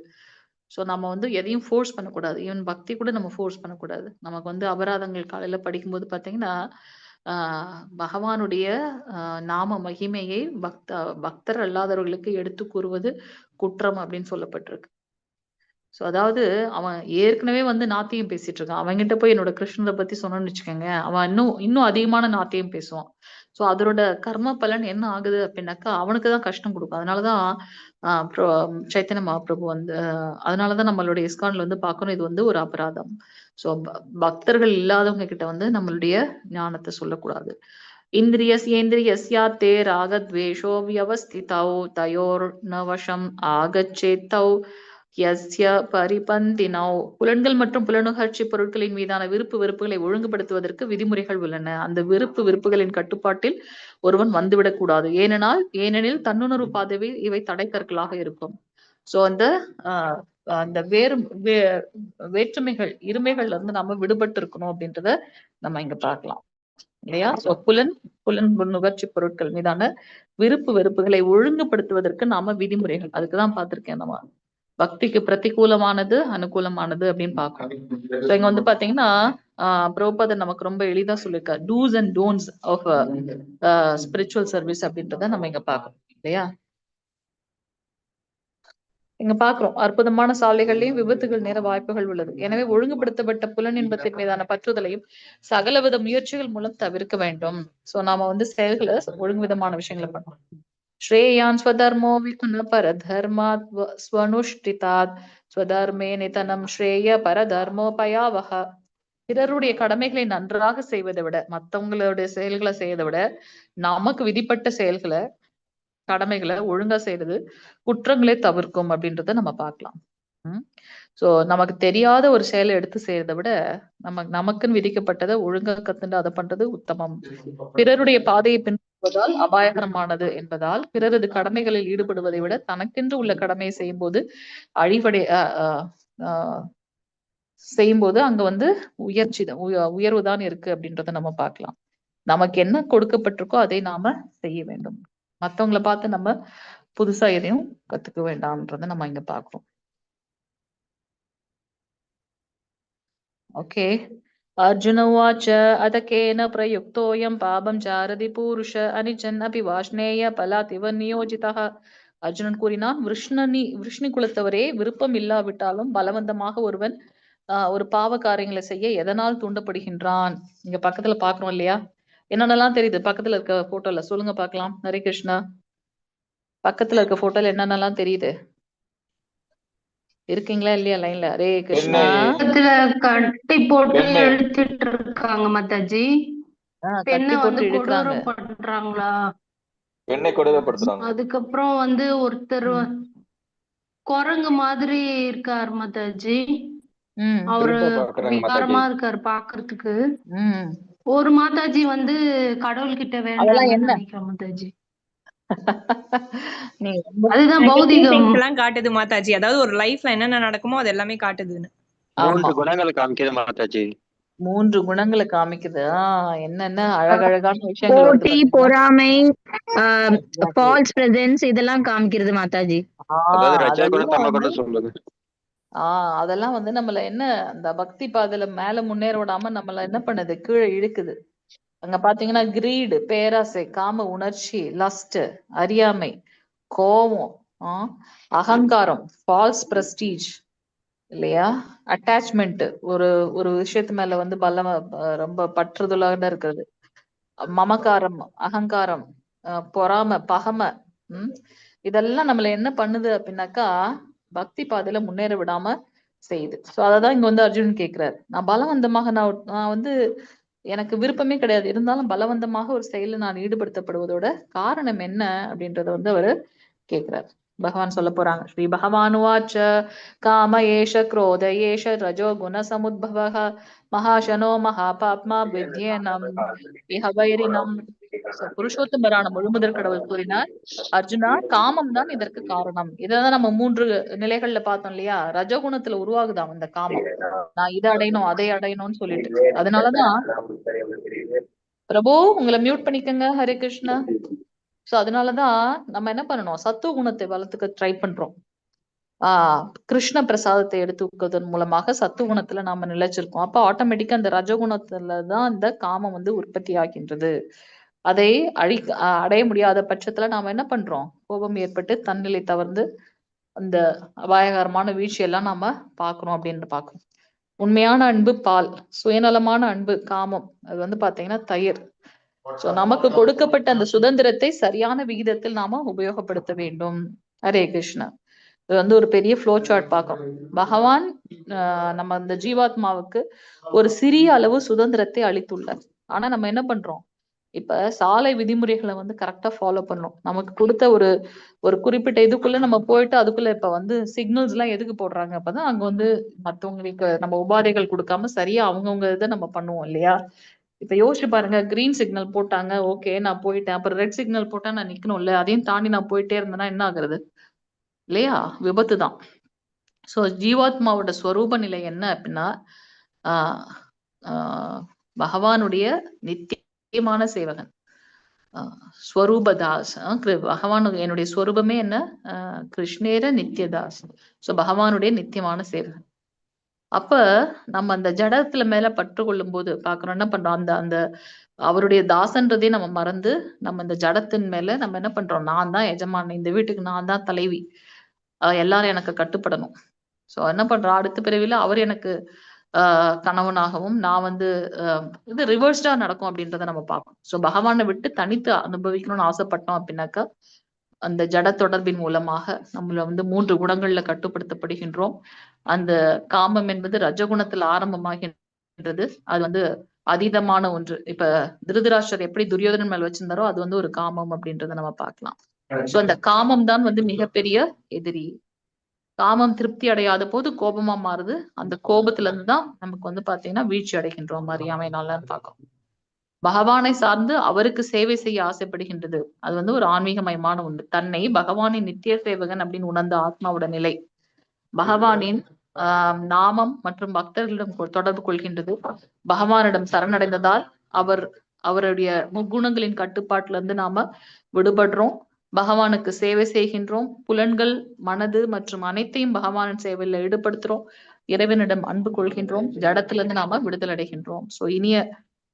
சோ நம்ம எதையும் ஃபோர்ஸ் பண்ணக்கூடாது. ஈவன் பக்தி கூட நம்ம ஃபோர்ஸ் பண்ணக்கூடாது. நமக்கு அபராதங்கள் காலையில படிக்கும்போது பாத்தீங்கன்னா, பகவானுடைய நாம மகிமையை பக்தர் அல்லாதவர்களுக்கு எடுத்து கூறுவது குற்றம் அப்படின்னு சொல்லப்பட்டிருக்கு. சோ அதாவது அவன் ஏற்கனவே வந்து நாத்தியம் பேசிட்டு இருக்கான். அவன்கிட்ட போய் என்னோட கிருஷ்ணரை பத்தி சொன்னோம்னு வச்சுக்கோங்க, அவன் இன்னும் இன்னும் அதிகமான நாத்தியம் பேசுவான். சோ அதோட கர்ம பலன் என்ன ஆகுது அப்படின்னாக்கா அவனுக்கு தான் கஷ்டம் கொடுக்கும். அதனாலதான் சைத்தன்ய மகாபிரபு வந்து அதனாலதான் நம்மளுடைய இஸ்கான்ல வந்து பார்க்கணும், இது வந்து ஒரு அபராதம். சோ பக்தர்கள் இல்லாதவங்க கிட்ட வந்து நம்மளுடைய ஞானத்தை சொல்லக்கூடாது. இந்திரியஸ்யேந்திரியஸ்யாத்தே ராகத்வேஷோ வியவஸ்திதௌ தயோர் நவசம் ஆகச்சேத்தௌ யஸ்ய பரிபந்தினௌ. புலன்கள் மற்றும் புலனுணர்ச்சி பொருட்களின் மீதான விருப்பு வெறுப்புகளை ஒழுங்குபடுத்துவதற்கு விதிமுறைகள் உள்ளன. அந்த விருப்பு வெறுப்புகளின் கட்டுப்பாட்டில் ஒருவன் வந்துவிடக் கூடாது. ஏனெனில் தன்னுணர்வு பாதையில் இவை தடைக்கற்களாக இருக்கும். சோ அந்த வேற்றுமைகள் இருமைகள்ல இருந்து நம்ம விடுபட்டு இருக்கணும் அப்படின்றத நம்ம இங்க பார்க்கலாம் இல்லையா? சோ புலன் நுகர்ச்சி பொருட்கள் மீதான விருப்பு வெறுப்புகளை ஒழுங்குபடுத்துவதற்கு நாம விதிமுறைகள் அதுக்குதான் பார்த்திருக்கேன். நம்ம பக்திக்கு பிரதிகூலமானது அனுகூலமானது அப்படின்னு பார்க்கணும். சோ இங்க வந்து பாத்தீங்கன்னா பிரபுபாதர் நமக்கு ரொம்ப எளிதா சொல்லியிருக்காரு, dos and don'ts of spiritual service அப்படின்றத நம்ம இங்க பார்க்கணும் இல்லையா? இங்க பாக்குறோம் அற்புதமான சாலைகள்லயும் விபத்துகள் நேர வாய்ப்புகள் உள்ளது. எனவே ஒழுங்குபடுத்தப்பட்ட புலன் இன்பத்தின் மீதான பற்றுதலையும் சகலவித முயற்சிகள் மூலம் தவிர்க்க வேண்டும். சோ நாம வந்து செயல்களை ஒழுங்கு விதமான விஷயங்களை பண்ணணும். ஸ்ரேயான் ஸ்வதர்மோ விகுண பரதர்மாத் ஸ்வனுஷ்டிதாத் ஸ்வதர்மே நிதனம் ஸ்ரேய பரதர்மோபயாவஹ. பிறருடைய கடமைகளை நன்றாக செய்வதை விட, மத்தவங்களுடைய செயல்களை செய்யறதை விட நமக்கு விதிப்பட்ட செயல்களை கடமைகளை ஒழுங்கா செய்யறது குற்றங்களை தவிர்க்கும் அப்படின்றத நம்ம பார்க்கலாம். சோ நமக்கு தெரியாத ஒரு செயலை எடுத்து செய்யறதை விட நமக்குன்னு விதிக்கப்பட்டதை ஒழுங்கா கத்துண்டு அதை பண்றது உத்தமம். பிறருடைய பாதையை பின்பற்றுவதால் அபாயகரமானது என்பதால் பிறரது கடமைகளில் ஈடுபடுவதை விட தனக்கென்று உள்ள கடமையை செய்யும்போது அங்க வந்து உயர்வுதான் இருக்கு அப்படின்றத நம்ம பார்க்கலாம். நமக்கு என்ன கொடுக்கப்பட்டிருக்கோ அதை நாம செய்ய வேண்டும். மத்தவங்களை பார்த்து நம்ம புதுசா எதையும் கத்துக்க வேண்டாம்ன்றத நம்ம இங்க பாக்குறோம். ஓகே. அர்ஜுன உவாச்ச அதகேன பிரயுக்தோயம் பாபம் சாரதி பூருஷ அனிச்சன் அபி வாஷ்ணேய பலாதிவ நியோஜிதா. அர்ஜுனன் கூறினான், விஷ்ணு குலத்தவரே, விருப்பம் இல்லாவிட்டாலும் பலவந்தமாக ஒருவன் ஒரு பாவ காரியங்களை செய்ய எதனால் தூண்டப்படுகின்றான்? இங்க பக்கத்துல பாக்குறோம் இல்லையா? என்னென்னலாம் தெரியுது பக்கத்துல இருக்க போட்டோல? சொல்லுங்க பாக்கலாம். ஹரே கிருஷ்ணா. பக்கத்துல இருக்க போட்டோல என்னென்னலாம் தெரியுது? இருக்கீங்களா இல்லையா லைன்ல? ஹரே கிருஷ்ணா. கட்டி போட்டு இழுத்துட்டு இருக்காங்க மாதாஜி. கட்டி போட்டு இழுக்கிறாங்க. பண்றாங்களா? பெண்ணை கொடுமைப்படுத்துறாங்க. அதுக்கப்புறம் வந்து ஒருத்தர் குரங்கு மாதிரி இருக்காரு மாதாஜி. அவரு விகாரமா இருக்காரு பாக்குறதுக்கு. ஒரு மாதாஜி வந்து கடவுள்கிட்ட வேண்டாம் நினைக்கிறேன் மாதாஜி. அதுதான் பௌதிகம் எல்லாம் காட்டுது மாதாஜி. அதாவது ஒரு லைஃப்ல என்னென்ன நடக்குமோ அது எல்லாமே காட்டுதுன்னு. 3 குணங்களை காமிக்குது மாதாஜி. 3 குணங்களை காமிக்குது. என்னென்ன அழகழகான விஷயங்கள், போட்டி, பொறாமை, ஃபால்ஸ் பிரசன்ஸ் இதெல்லாம் காமிக்கிறது மாதாஜி. அதெல்லாம் வந்து நம்மள என்ன அந்த பக்தி பாதையில மேல முன்னேற விடாம நம்மள என்ன பண்ணுது, கீழே இழுக்குது. அங்க பாத்தீங்கன்னா கிரீடு, பேராசை, காம உணர்ச்சி, லஸ்ட், அறியாமை, கோபம், அகங்காரம், ஃபால்ஸ் பிரஸ்டீஜ் இல்லையா, அட்டாச்மெண்ட், ஒரு விஷயத்து மேல வந்து ரொம்ப பற்றுதலாக இருக்கிறது, மமகாரம், அகங்காரம், பொறாமை, பகமை, இதெல்லாம் நம்மள என்ன பண்ணுது அப்படின்னாக்கா பக்தி பாதையில முன்னேற விடாம செய்யுது. சோ அததான் இங்க வந்து அர்ஜுனன் கேக்குறாரு. நான் பலவந்தமாக நான் வந்து எனக்கு விருப்பமே கிடையாது, இருந்தாலும் பலவந்தமாக ஒரு செயல நான் ஈடுபடுத்தப்படுவதோட காரணம் என்ன அப்படின்றத வந்து அவரு கேக்குறாரு. பகவான் சொல்ல போறாங்க. ஸ்ரீ பகவானுவாச்ச காம ஏஷ குரோத ஏஷ ரஜோ குண சமுத்பவஹ மகாசனோ மகாபாப்மா வித்யேனம் இஹவைரினம். புருஷோத்தமரான முழுமுதற் கடவுள் கூறினார், அர்ஜுனா, காமம் தான் இதற்கு காரணம். இதான் நம்ம 3 நிலைகள்ல பார்த்தோம் இல்லையா? ரஜகுணத்துல உருவாகுதாம் இந்த காமம். நான் இதை அடையணும் அதை அடையணும்னு சொல்லிட்டு. அதனாலதான் பிரபு உங்களை மியூட் பண்ணிக்கங்க. ஹரே கிருஷ்ணா. சோ அதனாலதான் நம்ம என்ன பண்ணணும், சத்துவ குணத்தை வளர்த்துக்க ட்ரை பண்றோம். கிருஷ்ண பிரசாதத்தை எடுத்துக்கிறதன் மூலமாக சத்துவ குணத்துல நாம நிலைச்சிருக்கோம். அப்ப ஆட்டோமேட்டிக்கா அந்த ரஜகுணத்துலதான் இந்த காமம் வந்து உற்பத்தி ஆகின்றது. அதை அடைய முடியாத பட்சத்துல நாம என்ன பண்றோம், கோபம் ஏற்பட்டு தன்னிலை தவறுந்து அந்த அபாயகரமான வீழ்ச்சியெல்லாம் நாம பார்க்கிறோம் அப்படின்னு பார்க்கிறோம். உண்மையான அன்பு பால், சுயநலமான அன்பு காமம், அது வந்து பாத்தீங்கன்னா தயிர். சோ நமக்கு கொடுக்கப்பட்ட அந்த சுதந்திரத்தை சரியான விகிதத்தில் நாம உபயோகப்படுத்த வேண்டும். ஹரே கிருஷ்ணா. இது வந்து ஒரு பெரிய ஃப்ளோ சார்ட் பார்க்கணும். பகவான் நம்ம அந்த ஜீவாத்மாவுக்கு ஒரு சிறிய அளவு சுதந்திரத்தை அளித்துள்ளார். ஆனா நம்ம என்ன பண்றோம், இப்ப சாலை விதிமுறைகளை வந்து கரெக்டா ஃபாலோ பண்ணணும். நமக்கு கொடுத்த ஒரு குறிப்பிட்ட இதுக்குள்ள நம்ம போயிட்டு அதுக்குள்ள இப்ப வந்து சிக்னல்ஸ் எல்லாம் எதுக்கு போடுறாங்க, அப்பதான் அங்க வந்து மத்தவங்களுக்கு நம்ம உபாதைகள் கொடுக்காம சரியா அவங்கவுங்க இதை நம்ம பண்ணுவோம் இல்லையா. இப்ப யோசிச்சு பாருங்க, கிரீன் சிக்னல் போட்டாங்க, ஓகே நான் போயிட்டேன், அப்புறம் ரெட் சிக்னல் போட்டா நான் நிக்கணும்ல, அதையும் தாண்டி நான் போயிட்டே இருந்தேன்னா என்ன ஆகுறது இல்லையா, விபத்து தான். சோ ஜீவாத்மாவோட ஸ்வரூப நிலை என்ன அப்படின்னா ஆஹ் ஆஹ் பகவானுடைய நித்தியமான சேவகன், ஸ்வரூபதாஸ். பகவான் என்னுடைய ஸ்வரூபமே என்ன, கிருஷ்ணேர நித்யதாஸ். சோ பகவானுடைய நித்தியமான சேவகன். அப்ப நம்ம அந்த ஜடத்துல மேல பற்று கொள்ளும் போது பாக்குறோம் என்ன பண்றோம், அந்த அந்த அவருடைய தாசன்றதே நம்ம மறந்து நம்ம இந்த ஜடத்தின் மேல நம்ம என்ன பண்றோம், நான் தான் எஜமான், இந்த வீட்டுக்கு நான் தான் தலைவி, எல்லாரும் எனக்கு கட்டுப்படணும். சோ என்ன பண்றோம், அடுத்த பிறவில அவர் எனக்கு கணவனாகவும் நான் வந்து இது ரிவர்ஸ்டா நடக்கும் அப்படின்றத நம்ம பார்க்கணும். சோ பகவானை விட்டு தனித்து அனுபவிக்கணும்னு ஆசைப்பட்டோம் அப்படின்னாக்கா அந்த ஜட தொடர்பின் மூலமாக நம்மள வந்து 3 குணங்கள்ல கட்டுப்படுத்தப்படுகின்றோம். அந்த காமம் என்பது ரஜகுணத்துல ஆரம்பமாகின்றது. அது வந்து அதீதமான ஒன்று. இப்ப திருதராஷ்டிரர் எப்படி துரியோதனன் மேல வச்சிருந்தாரோ அது வந்து ஒரு காமம் அப்படின்றத நம்ம பார்க்கலாம். சோ அந்த காமம் தான் வந்து மிகப்பெரிய எதிரி. காமம் திருப்தி அடையாத போது கோபமா மாறுது. அந்த கோபத்துல இருந்துதான் நமக்கு வந்து பாத்தீங்கன்னா வீழ்ச்சி அடைகின்றோம், அறியாமைனாலன்னு பார்க்கணும். பகவானை சார்ந்து அவருக்கு சேவை செய்ய ஆசைப்படுகின்றது. அது வந்து ஒரு ஆன்மீகமயமான ஒன்று. தன்னை பகவானின் நித்திய சேவகன் அப்படின்னு உணர்ந்த ஆத்மாவோட நிலை பகவானின் நாமம் மற்றும் பக்தர்களிடம் தொடர்பு கொள்கின்றது. பகவானிடம் சரணடைந்ததால் அவருடைய முக்குணங்களின் கட்டுப்பாட்டுல இருந்து நாம விடுபடுறோம். பகவானுக்கு சேவை செய்கின்றோம். புலன்கள், மனது மற்றும் அனைத்தையும் பகவானின் சேவையில ஈடுபடுத்துறோம். இறைவனிடம் அன்பு கொள்கின்றோம். ஜடத்திலிருந்து நாம விடுதலை அடைகின்றோம். சோ இனிய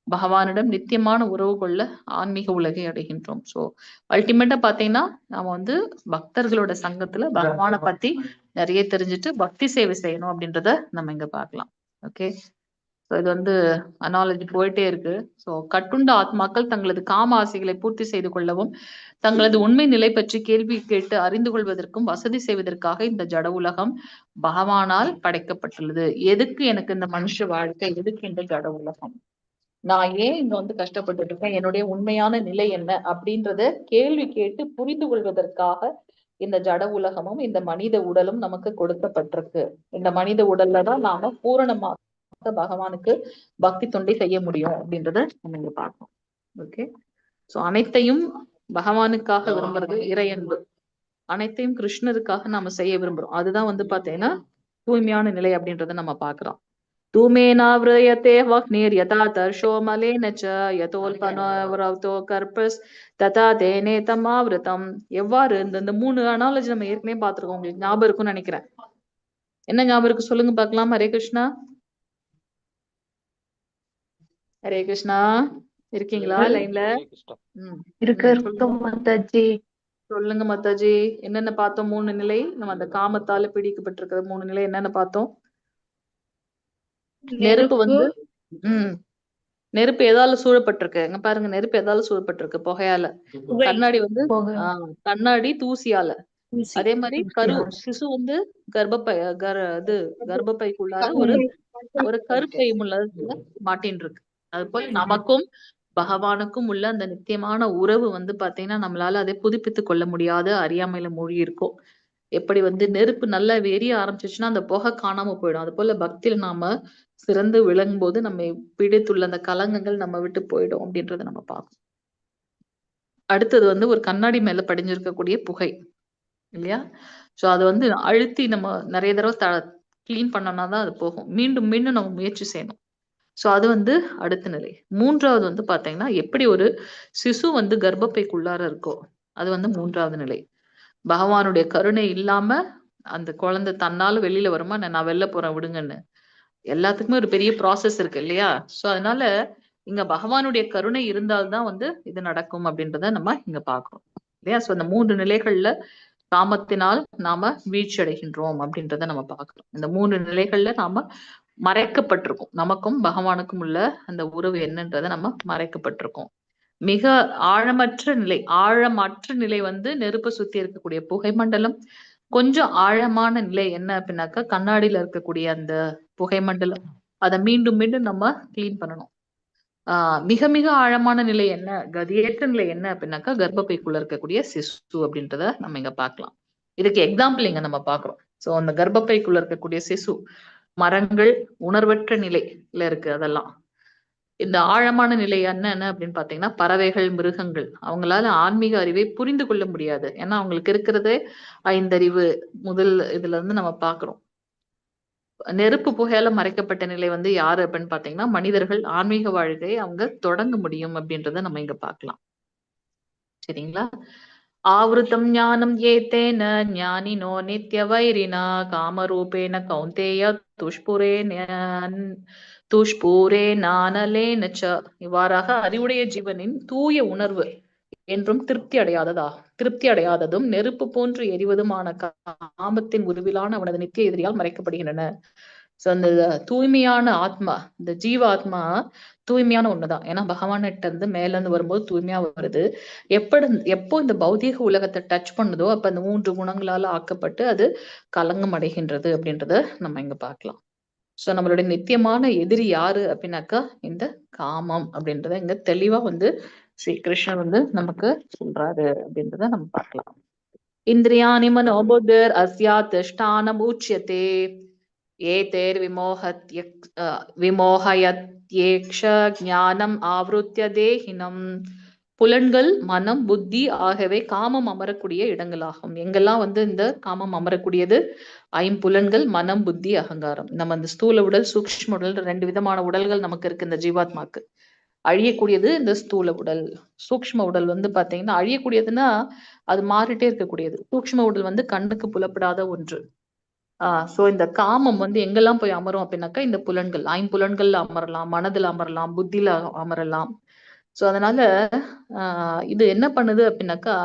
பகவானிடம் நித்தியமான உறவு கொள்ள ஆன்மீக உலகை அடைகின்றோம். சோ அல்டிமேட்டா பாத்தீங்கன்னா நாம வந்து பக்தர்களோட சங்கத்துல பகவானை பத்தி நிறைய தெரிஞ்சுட்டு பக்தி சேவை செய்யணும் அப்படின்றத நம்ம இங்க பார்க்கலாம். ஓகே, ஸோ இது வந்து அனாலஜி போயிட்டே இருக்கு. ஸோ கட்டுண்ட ஆத்மாக்கள் தங்களது காம ஆசைகளை பூர்த்தி செய்து கொள்ளவும் தங்களது உண்மை நிலை பற்றி கேள்வி கேட்டு அறிந்து கொள்வதற்கும் வசதி செய்வதற்காக இந்த ஜட உலகம் பகவானால் படைக்கப்பட்டுள்ளது. எதுக்கு எனக்கு இந்த மனுஷ வாழ்க்கை, எதுக்கு இந்த ஜட உலகம், நான் ஏன் இங்க வந்து கஷ்டப்பட்டுட்டு இருக்கேன், என்னுடைய உண்மையான நிலை என்ன அப்படின்றத கேள்வி கேட்டு புரிந்து கொள்வதற்காக இந்த ஜட உலகமும் இந்த மனித உடலும் நமக்கு கொடுக்கப்பட்டிருக்கு. இந்த மனித உடல்ல தான் நாம பூரணமாக பகவானுக்கு பக்தி தொண்டை செய்ய முடியும் அப்படின்றத நம்ம இங்க பார்க்கணும். ஓகே, சோ அனைத்தையும் பகவானுக்காக விரும்புறது இறையன்பு, அனைத்தையும் கிருஷ்ணருக்காக நாம செய்ய விரும்புறோம். அதுதான் வந்து பாத்தீங்கன்னா தூய்மையான நிலை அப்படின்றத நம்ம பாக்குறோம். தூமேனாவ்ரயதே வக்னிர் யதா தர்ஷோ மலேன ச யதோல்பனவ்ரவ்தோ கர்ப்பஸ் ததா தேனேதம் ஆவ்ருதம். எவ்வாறு இந்த 3 அனாலஜி நம்ம ஏற்கனவே பார்த்திருக்கோம், உங்களுக்கு ஞாபகம் இருக்கும்னு நினைக்கிறேன். என்ன ஞாபகம் இருக்கு சொல்லுங்க பார்க்கலாம். ஹரே கிருஷ்ணா, ஹரே கிருஷ்ணா, இருக்கீங்களா லைன்ல? சொல்லுங்க மாதாஜி, என்னென்ன பார்த்தோம்? 3 நிலை. நம்ம அந்த காமத்தால பிடிக்கப்பட்டிருக்கிற 3 நிலை என்னென்ன பார்த்தோம்? நெருப்பு வந்து நெருப்பு எதால சூழப்பட்டிருக்கு? எங்க பாருங்க, நெருப்பு எதால சூழப்பட்டிருக்கு? புகையால. கண்ணாடி வந்து கண்ணாடி தூசியால. அதே மாதிரி சிசு வந்து கர்ப்பப்பைக்குள்ளார ஒரு கருப்பை முள்ளத்துல மாட்டின்னு இருக்கு. அது போல நமக்கும் பகவானுக்கும் உள்ள அந்த நித்தியமான உறவு வந்து பாத்தீங்கன்னா நம்மளால அதை புதுப்பித்துக் கொள்ள முடியாத அறியாமையில மூழ்கி இருக்கும். எப்படி வந்து நெருப்பு நல்லா எரிய ஆரம்பிச்சிச்சுன்னா அந்த புகை காணாம போயிடும். அது போல பக்தியில நாம சிறந்து விளங்கும் போது நம்ம பிடித்துள்ள அந்த கலங்கங்கள் நம்ம விட்டு போயிடும் அப்படின்றத நம்ம பார்க்கணும். அடுத்தது வந்து ஒரு கண்ணாடி மேல படிஞ்சிருக்கக்கூடிய புகை இல்லையா? சோ அது வந்து அழுத்தி நம்ம நிறைய தடவை கிளீன் பண்ணோம்னா தான் அது போகும். மீண்டும் மீண்டும் நம்ம முயற்சி செய்யணும். சோ அது வந்து அடுத்த நிலை. 3வது வந்து பாத்தீங்கன்னா எப்படி ஒரு சிசு வந்து கர்ப்பப்பைக்குள்ளார இருக்கோ அது வந்து 3வது நிலை. பகவானுடைய கருணை இல்லாம அந்த குழந்தை தன்னால வெளியில வருமா, நான் வெளில போறேன் விடுங்கன்னு. எல்லாத்துக்குமே ஒரு பெரிய ப்ராசஸ் இருக்கு இல்லையா? சோ அதனால இங்க பகவானுடைய கருணை இருந்தால்தான் வந்து இது நடக்கும் அப்படின்றத நம்ம இங்க பாக்குறோம் இல்லையா? சோ அந்த 3 நிலைகள்ல காமத்தினால் நாம வீழ்ச்சி அடைகின்றோம் அப்படின்றத நம்ம பார்க்கிறோம். இந்த 3 நிலைகள்ல நாம மறைக்கப்பட்டிருக்கோம். நமக்கும் பகவானுக்கும் உள்ள அந்த உறவு என்னன்றதை நம்ம மறைக்கப்பட்டிருக்கோம். மிக ஆழமற்ற நிலை வந்து நெருப்பை சுத்தி இருக்கக்கூடிய புகை மண்டலம். கொஞ்சம் ஆழமான நிலை என்ன அப்படின்னாக்கா கண்ணாடியில இருக்கக்கூடிய அந்த புகை மண்டலம். அதை மீண்டும் மீண்டும் நம்ம கிளீன் பண்ணணும். மிக மிக ஆழமான நிலை என்ன, கதியேற்ற நிலை என்ன அப்படின்னாக்கா கர்ப்பப்பைக்குள்ள இருக்கக்கூடிய சிசு அப்படின்றத நம்ம இங்க பார்க்கலாம். இதுக்கு எக்ஸாம்பிள் இங்க நம்ம பாக்குறோம். சோ அந்த கர்ப்பப்பைக்குள்ள இருக்கக்கூடிய சிசு, மரங்கள் உணர்வற்ற நிலையில இருக்கு. அதெல்லாம் இந்த ஆழமான நிலை என்ன அப்படின்னு பாத்தீங்கன்னா பறவைகள், மிருகங்கள் அவங்களால ஆன்மீக அறிவை புரிந்து கொள்ள முடியாது. ஏன்னா அவங்களுக்கு இருக்கிறதே 5 அறிவு. முதல் இதுல இருந்து நம்ம பாக்குறோம். நெருப்பு புகையால மறைக்கப்பட்ட நிலை வந்து யாரு அப்படின்னு பாத்தீங்கன்னா மனிதர்கள் ஆன்மீக வாழ்க்கையை அவங்க தொடங்க முடியும் அப்படின்றத நம்ம இங்க பார்க்கலாம். சரிங்களா? ஆவருத்தம் ஞானம் ஏத்தேன ஞானினோ நித்ய வைரினா காமரூபேன கௌந்தேய துஷ்பூரே நானலேன ச. இவ்வாறாக அறிவுடைய ஜீவனின் தூய உணர்வு என்றும் திருப்தி அடையாததும் நெருப்பு போன்று எரிவதுமான காமத்தின் உருவிலான அவனது நித்திய எதிரியால் மறைக்கப்படுகின்றன. சோ அந்த தூய்மையான ஆத்மா, இந்த ஜீவ ஆத்மா தூய்மையான ஒண்ணுதான். ஏன்னா பகவான்கிட்ட இருந்து மேல இருந்து வரும்போது தூய்மையா வருது. எப்போ இந்த பௌதீக உலகத்தை டச் பண்ணுதோ அப்ப அந்த 3 குணங்களால ஆக்கப்பட்டு அது கலங்கம் அடைகின்றது அப்படின்றத நம்ம இங்க பார்க்கலாம். சோ நம்மளுடைய நித்தியமான எதிரி யாரு அப்படின்னாக்கா இந்த காமம் அப்படின்றத இங்க தெளிவா வந்து ஸ்ரீ கிருஷ்ணர் வந்து நமக்கு சொல்றாரு அப்படின்றத நம்ம பார்க்கலாம். இந்திரியாணி மனோபுத்தர் அஸ்யாத் திஷ்டானம் உச்யதே ஏதேர் விமோகயத்யேக்ஷ ஞானம் ஆவருத்ய தேஹினம். புலன்கள், மனம், புத்தி ஆகவே காமம் அமரக்கூடிய இடங்களாகும். எங்கெல்லாம் வந்து இந்த காமம் அமரக்கூடியது? 5 புலன்கள், மனம், புத்தி, அகங்காரம். நம்ம இந்த ஸ்தூல உடல், சூக்ஷ்ம உடல், 2 விதமான உடல்கள் நமக்கு இருக்கு. இந்த ஜீவாத்மாக்கு அழியக்கூடியது இந்த ஸ்தூல உடல். சூக்ஷ்ம உடல் வந்து பாத்தீங்கன்னா அழியக்கூடியதுன்னா அது மாறிட்டே இருக்கக்கூடியது. சூக்ஷ்ம உடல் வந்து கண்ணுக்கு புலப்படாத ஒன்று. சோ இந்த காமம் வந்து எங்கெல்லாம் போய் அமரும் அப்படின்னாக்கா இந்த புலன்கள், 5 புலன்கள்ல அமரலாம், மனதுல அமரலாம், புத்தியில அமரலாம். சோ அதனால இது என்ன பண்ணுது அப்படின்னாக்கா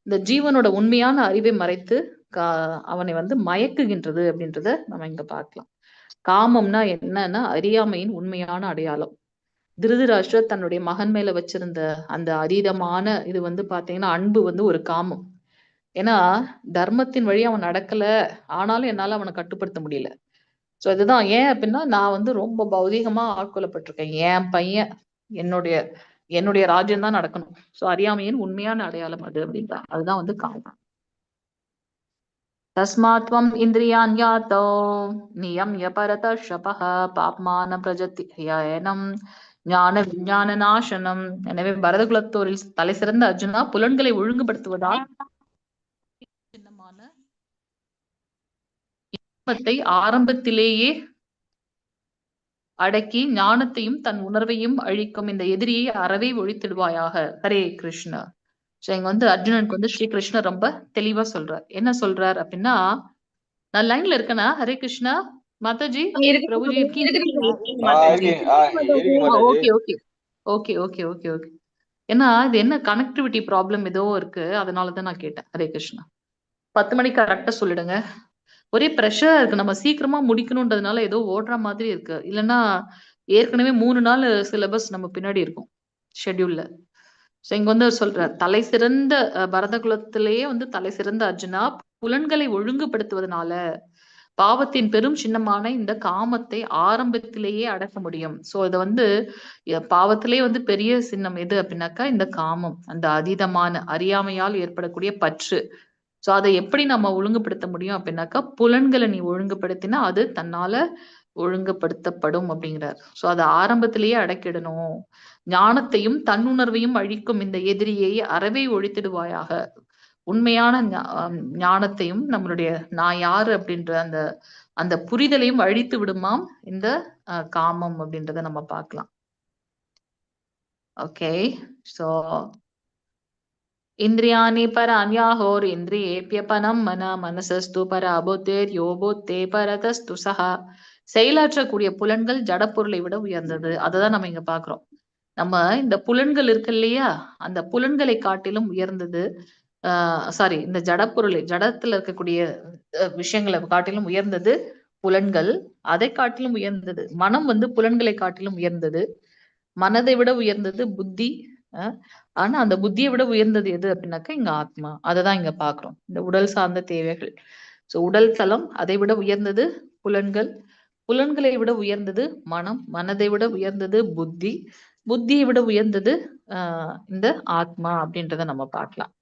இந்த ஜீவனோட உண்மையான அறிவை மறைத்து அவனை வந்து மயக்குகின்றது அப்படின்றத நம்ம இங்க பார்க்கலாம். காமம்னா என்னன்னா அறியாமையின் உண்மையான அடையாளம். திருதராஷ்டிரர் தன்னுடைய மகன் மேல வச்சிருந்த அந்த அதீதமான இது வந்து பாத்தீங்கன்னா அன்பு வந்து ஒரு காமம். ஏன்னா தர்மத்தின் வழி அவன் நடக்கல, ஆனாலும் என்னால அவனை கட்டுப்படுத்த முடியல. சோ இதுதான் ஏன் அப்படின்னா நான் வந்து ரொம்ப பௌதீகமா ஆட்கொள்ளப்பட்டிருக்கேன். என் பையன் என்னுடைய ராஜ்யம் தான் நடக்கணும். சோ அறியாமையின் உண்மையான அடையாளம் அது அப்படின்றா. அதுதான் வந்து காமம். தஸ்மாத்வம் இந்திரியான் யாத்தோ நியம்ய பரதர்ஷபஹ பாப்மான பிரஜதி ஹயனம் ஞான விஞ்ஞான நாசனம். எனவே பரதகுலத்தோரில் தலை சிறந்த அர்ஜுனா புலன்களை ஒழுங்குபடுத்துவதால் சின்னமான ஆரம்பத்திலேயே அடக்கி ஞானத்தையும் தன் உணர்வையும் அழிக்கும் இந்த எதிரியை அறவே ஒழித்திடுவாயாக. ஹரே கிருஷ்ணா. சோ இங்க வந்து அர்ஜுனனுக்கு வந்து ஸ்ரீ கிருஷ்ணர் ரொம்ப தெளிவா சொல்றார். என்ன சொல்றார் அப்படின்னா, நான் லைன்ல இருக்கேனா? ஹரே கிருஷ்ணா. மாதாஜி, பிரபுஜி ஓகே. ஏன்னா இது என்ன கனெக்டிவிட்டி ப்ராப்ளம் ஏதோ இருக்கு, அதனாலதான் நான் கேட்டேன். ஹரே கிருஷ்ணா. 10 மணிக்கு கரெக்டா சொல்லிடுங்க. ஒரே ப்ரெஷரா இருக்கு, நம்ம சீக்கிரமா முடிக்கணும்ன்றதுனால ஏதோ ஓடுற மாதிரி இருக்கு. இல்லைன்னா ஏற்கனவே 3 நாள் சிலபஸ் நம்ம பின்னாடி இருக்கும் ஷெட்யூல்ல. சோ இங்க வந்து சொல்ற தலை சிறந்த பரதகுலத்திலேயே வந்து தலை சிறந்த அர்ஜுனா புலன்களை ஒழுங்குபடுத்துவதனால பாவத்தின் பெரும் சின்னமான இந்த காமத்தை ஆரம்பத்திலேயே அடக்க முடியும். சோ இத வந்து பாவத்திலேயே வந்து பெரிய சின்னம் எது அப்படின்னாக்கா இந்த காமம், அந்த அதீதமான அறியாமையால் ஏற்படக்கூடிய பற்று. சோ அதை எப்படி நம்ம ஒழுங்குபடுத்த முடியும் அப்படின்னாக்கா புலன்களை நீ ஒழுங்குபடுத்தினா அது தன்னால ஒழுங்குபடுத்தப்படும் அப்படிங்கிறார். சோ அதை ஆரம்பத்திலேயே அடக்கிடணும். ஞானத்தையும் தன்னுணர்வையும் அழிக்கும் இந்த எதிரியை அறவே ஒழித்திடுவாயாக. உண்மையான ஞானத்தையும் நம்மளுடைய நான் யாரு அப்படின்ற அந்த புரிதலையும் அழித்து விடுமாம் இந்த காமம் அப்படின்றத நம்ம பார்க்கலாம். ஓகே. சோ இந்திரியாணி பரான்யாஹோர் இந்திரியேப்யபனம் மனசஸ்து பராபுத்தேர் யோபுத்தே பரதஸ்து சஹா. செயலாற்றக்கூடிய புலன்கள் ஜடப்பொருளை விட உயர்ந்தது. அததான் நம்ம இங்க பாக்குறோம். நம்ம இந்த புலன்கள் இருக்கு இல்லையா, அந்த புலன்களை காட்டிலும் உயர்ந்தது சாரி, இந்த ஜடப்பொருளை ஜடத்துல இருக்கக்கூடிய விஷயங்களை காட்டிலும் உயர்ந்தது புலன்கள். அதை காட்டிலும் உயர்ந்தது மனம், வந்து புலன்களை காட்டிலும் உயர்ந்தது. மனதை விட உயர்ந்தது புத்தி. ஆனா அந்த புத்தியை விட உயர்ந்தது எது அப்படின்னாக்கா இங்க ஆத்மா. அததான் இங்க பாக்குறோம், இந்த உடல் சார்ந்த தேவைகள். சோ உடல் தளம், அதை விட உயர்ந்தது புலன்கள். புலன்களை விட உயர்ந்தது மனம். மனதை விட உயர்ந்தது புத்தி. புத்தியை விட உயர்ந்தது இந்த ஆத்மா அப்படின்றத நம்ம பார்க்கலாம்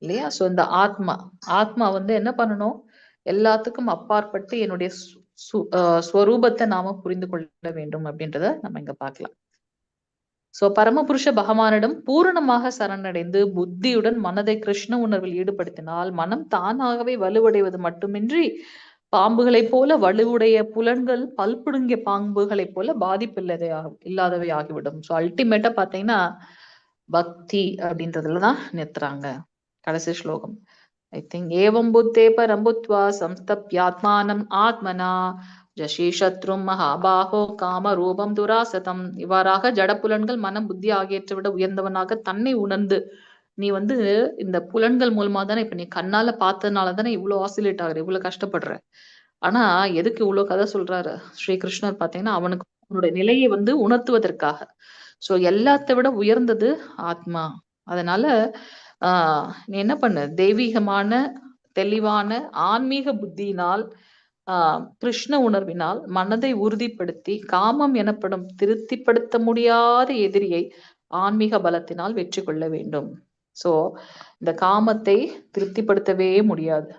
இல்லையா? சோ இந்த ஆத்மா வந்து என்ன பண்ணணும், எல்லாத்துக்கும் அப்பாற்பட்டு என்னுடைய ஸ்வரூபத்தை நாம புரிந்து கொள்ள வேண்டும் அப்படின்றத நம்ம இங்க பார்க்கலாம். சோ பரமபுருஷ பகவானிடம் பூரணமாக சரணடைந்து புத்தியுடன் மனதை கிருஷ்ண உணர்வில் ஈடுபடுத்தினால் மனம் தானாகவே வலுவடைவது மட்டுமின்றி பாம்புகளைப் போல வலுவுடைய புலன்கள் பல்புடுங்கிய பாம்புகளைப் போல இல்லாதவை ஆகிவிடும். ஸோ அல்டிமேட்டா பாத்தீங்கன்னா பக்தி அப்படின்றதுலதான் நிறுத்துறாங்க. கடைசி ஸ்லோகம் ஐ திங்க் ஏவம் புத்தே பரம்புத்வா சம்ஸ்தப்யாத்மானம் ஆத்மனா ஜஷி சத்ரும் மகாபாகோ காம ரூபம் துராசதம். இவ்வாறாக ஜடப்புலன்கள் மனம் புத்தி ஆகியவற்றை விட உயர்ந்தவனாக தன்னை உணர்ந்து, நீ வந்து இந்த புலன்கள் மூலமா தானே, இப்ப நீ கண்ணால பார்த்ததுனால தானே இவ்வளவு ஆசிலேட் ஆகுற, இவ்வளவு கஷ்டப்படுற. ஆனா எதுக்கு இவ்வளவு கதை சொல்றாரு ஸ்ரீகிருஷ்ணர் பாத்தீங்கன்னா, அவனுக்கு அவனுடைய நிலையை வந்து உணர்த்துவதற்காக. சோ எல்லாத்தை விட உயர்ந்தது ஆத்மா. அதனால நீ என்ன பண்ணு, தெய்வீகமான தெளிவான ஆன்மீக புத்தியினால் கிருஷ்ண உணர்வினால் மனதை உறுதிப்படுத்தி காமம் எனப்படும் திருப்திப்படுத்த முடியாத எதிரியை ஆன்மீக பலத்தினால் வெற்றி கொள்ள வேண்டும். சோ இந்த காமத்தை திருப்திப்படுத்தவே முடியாது.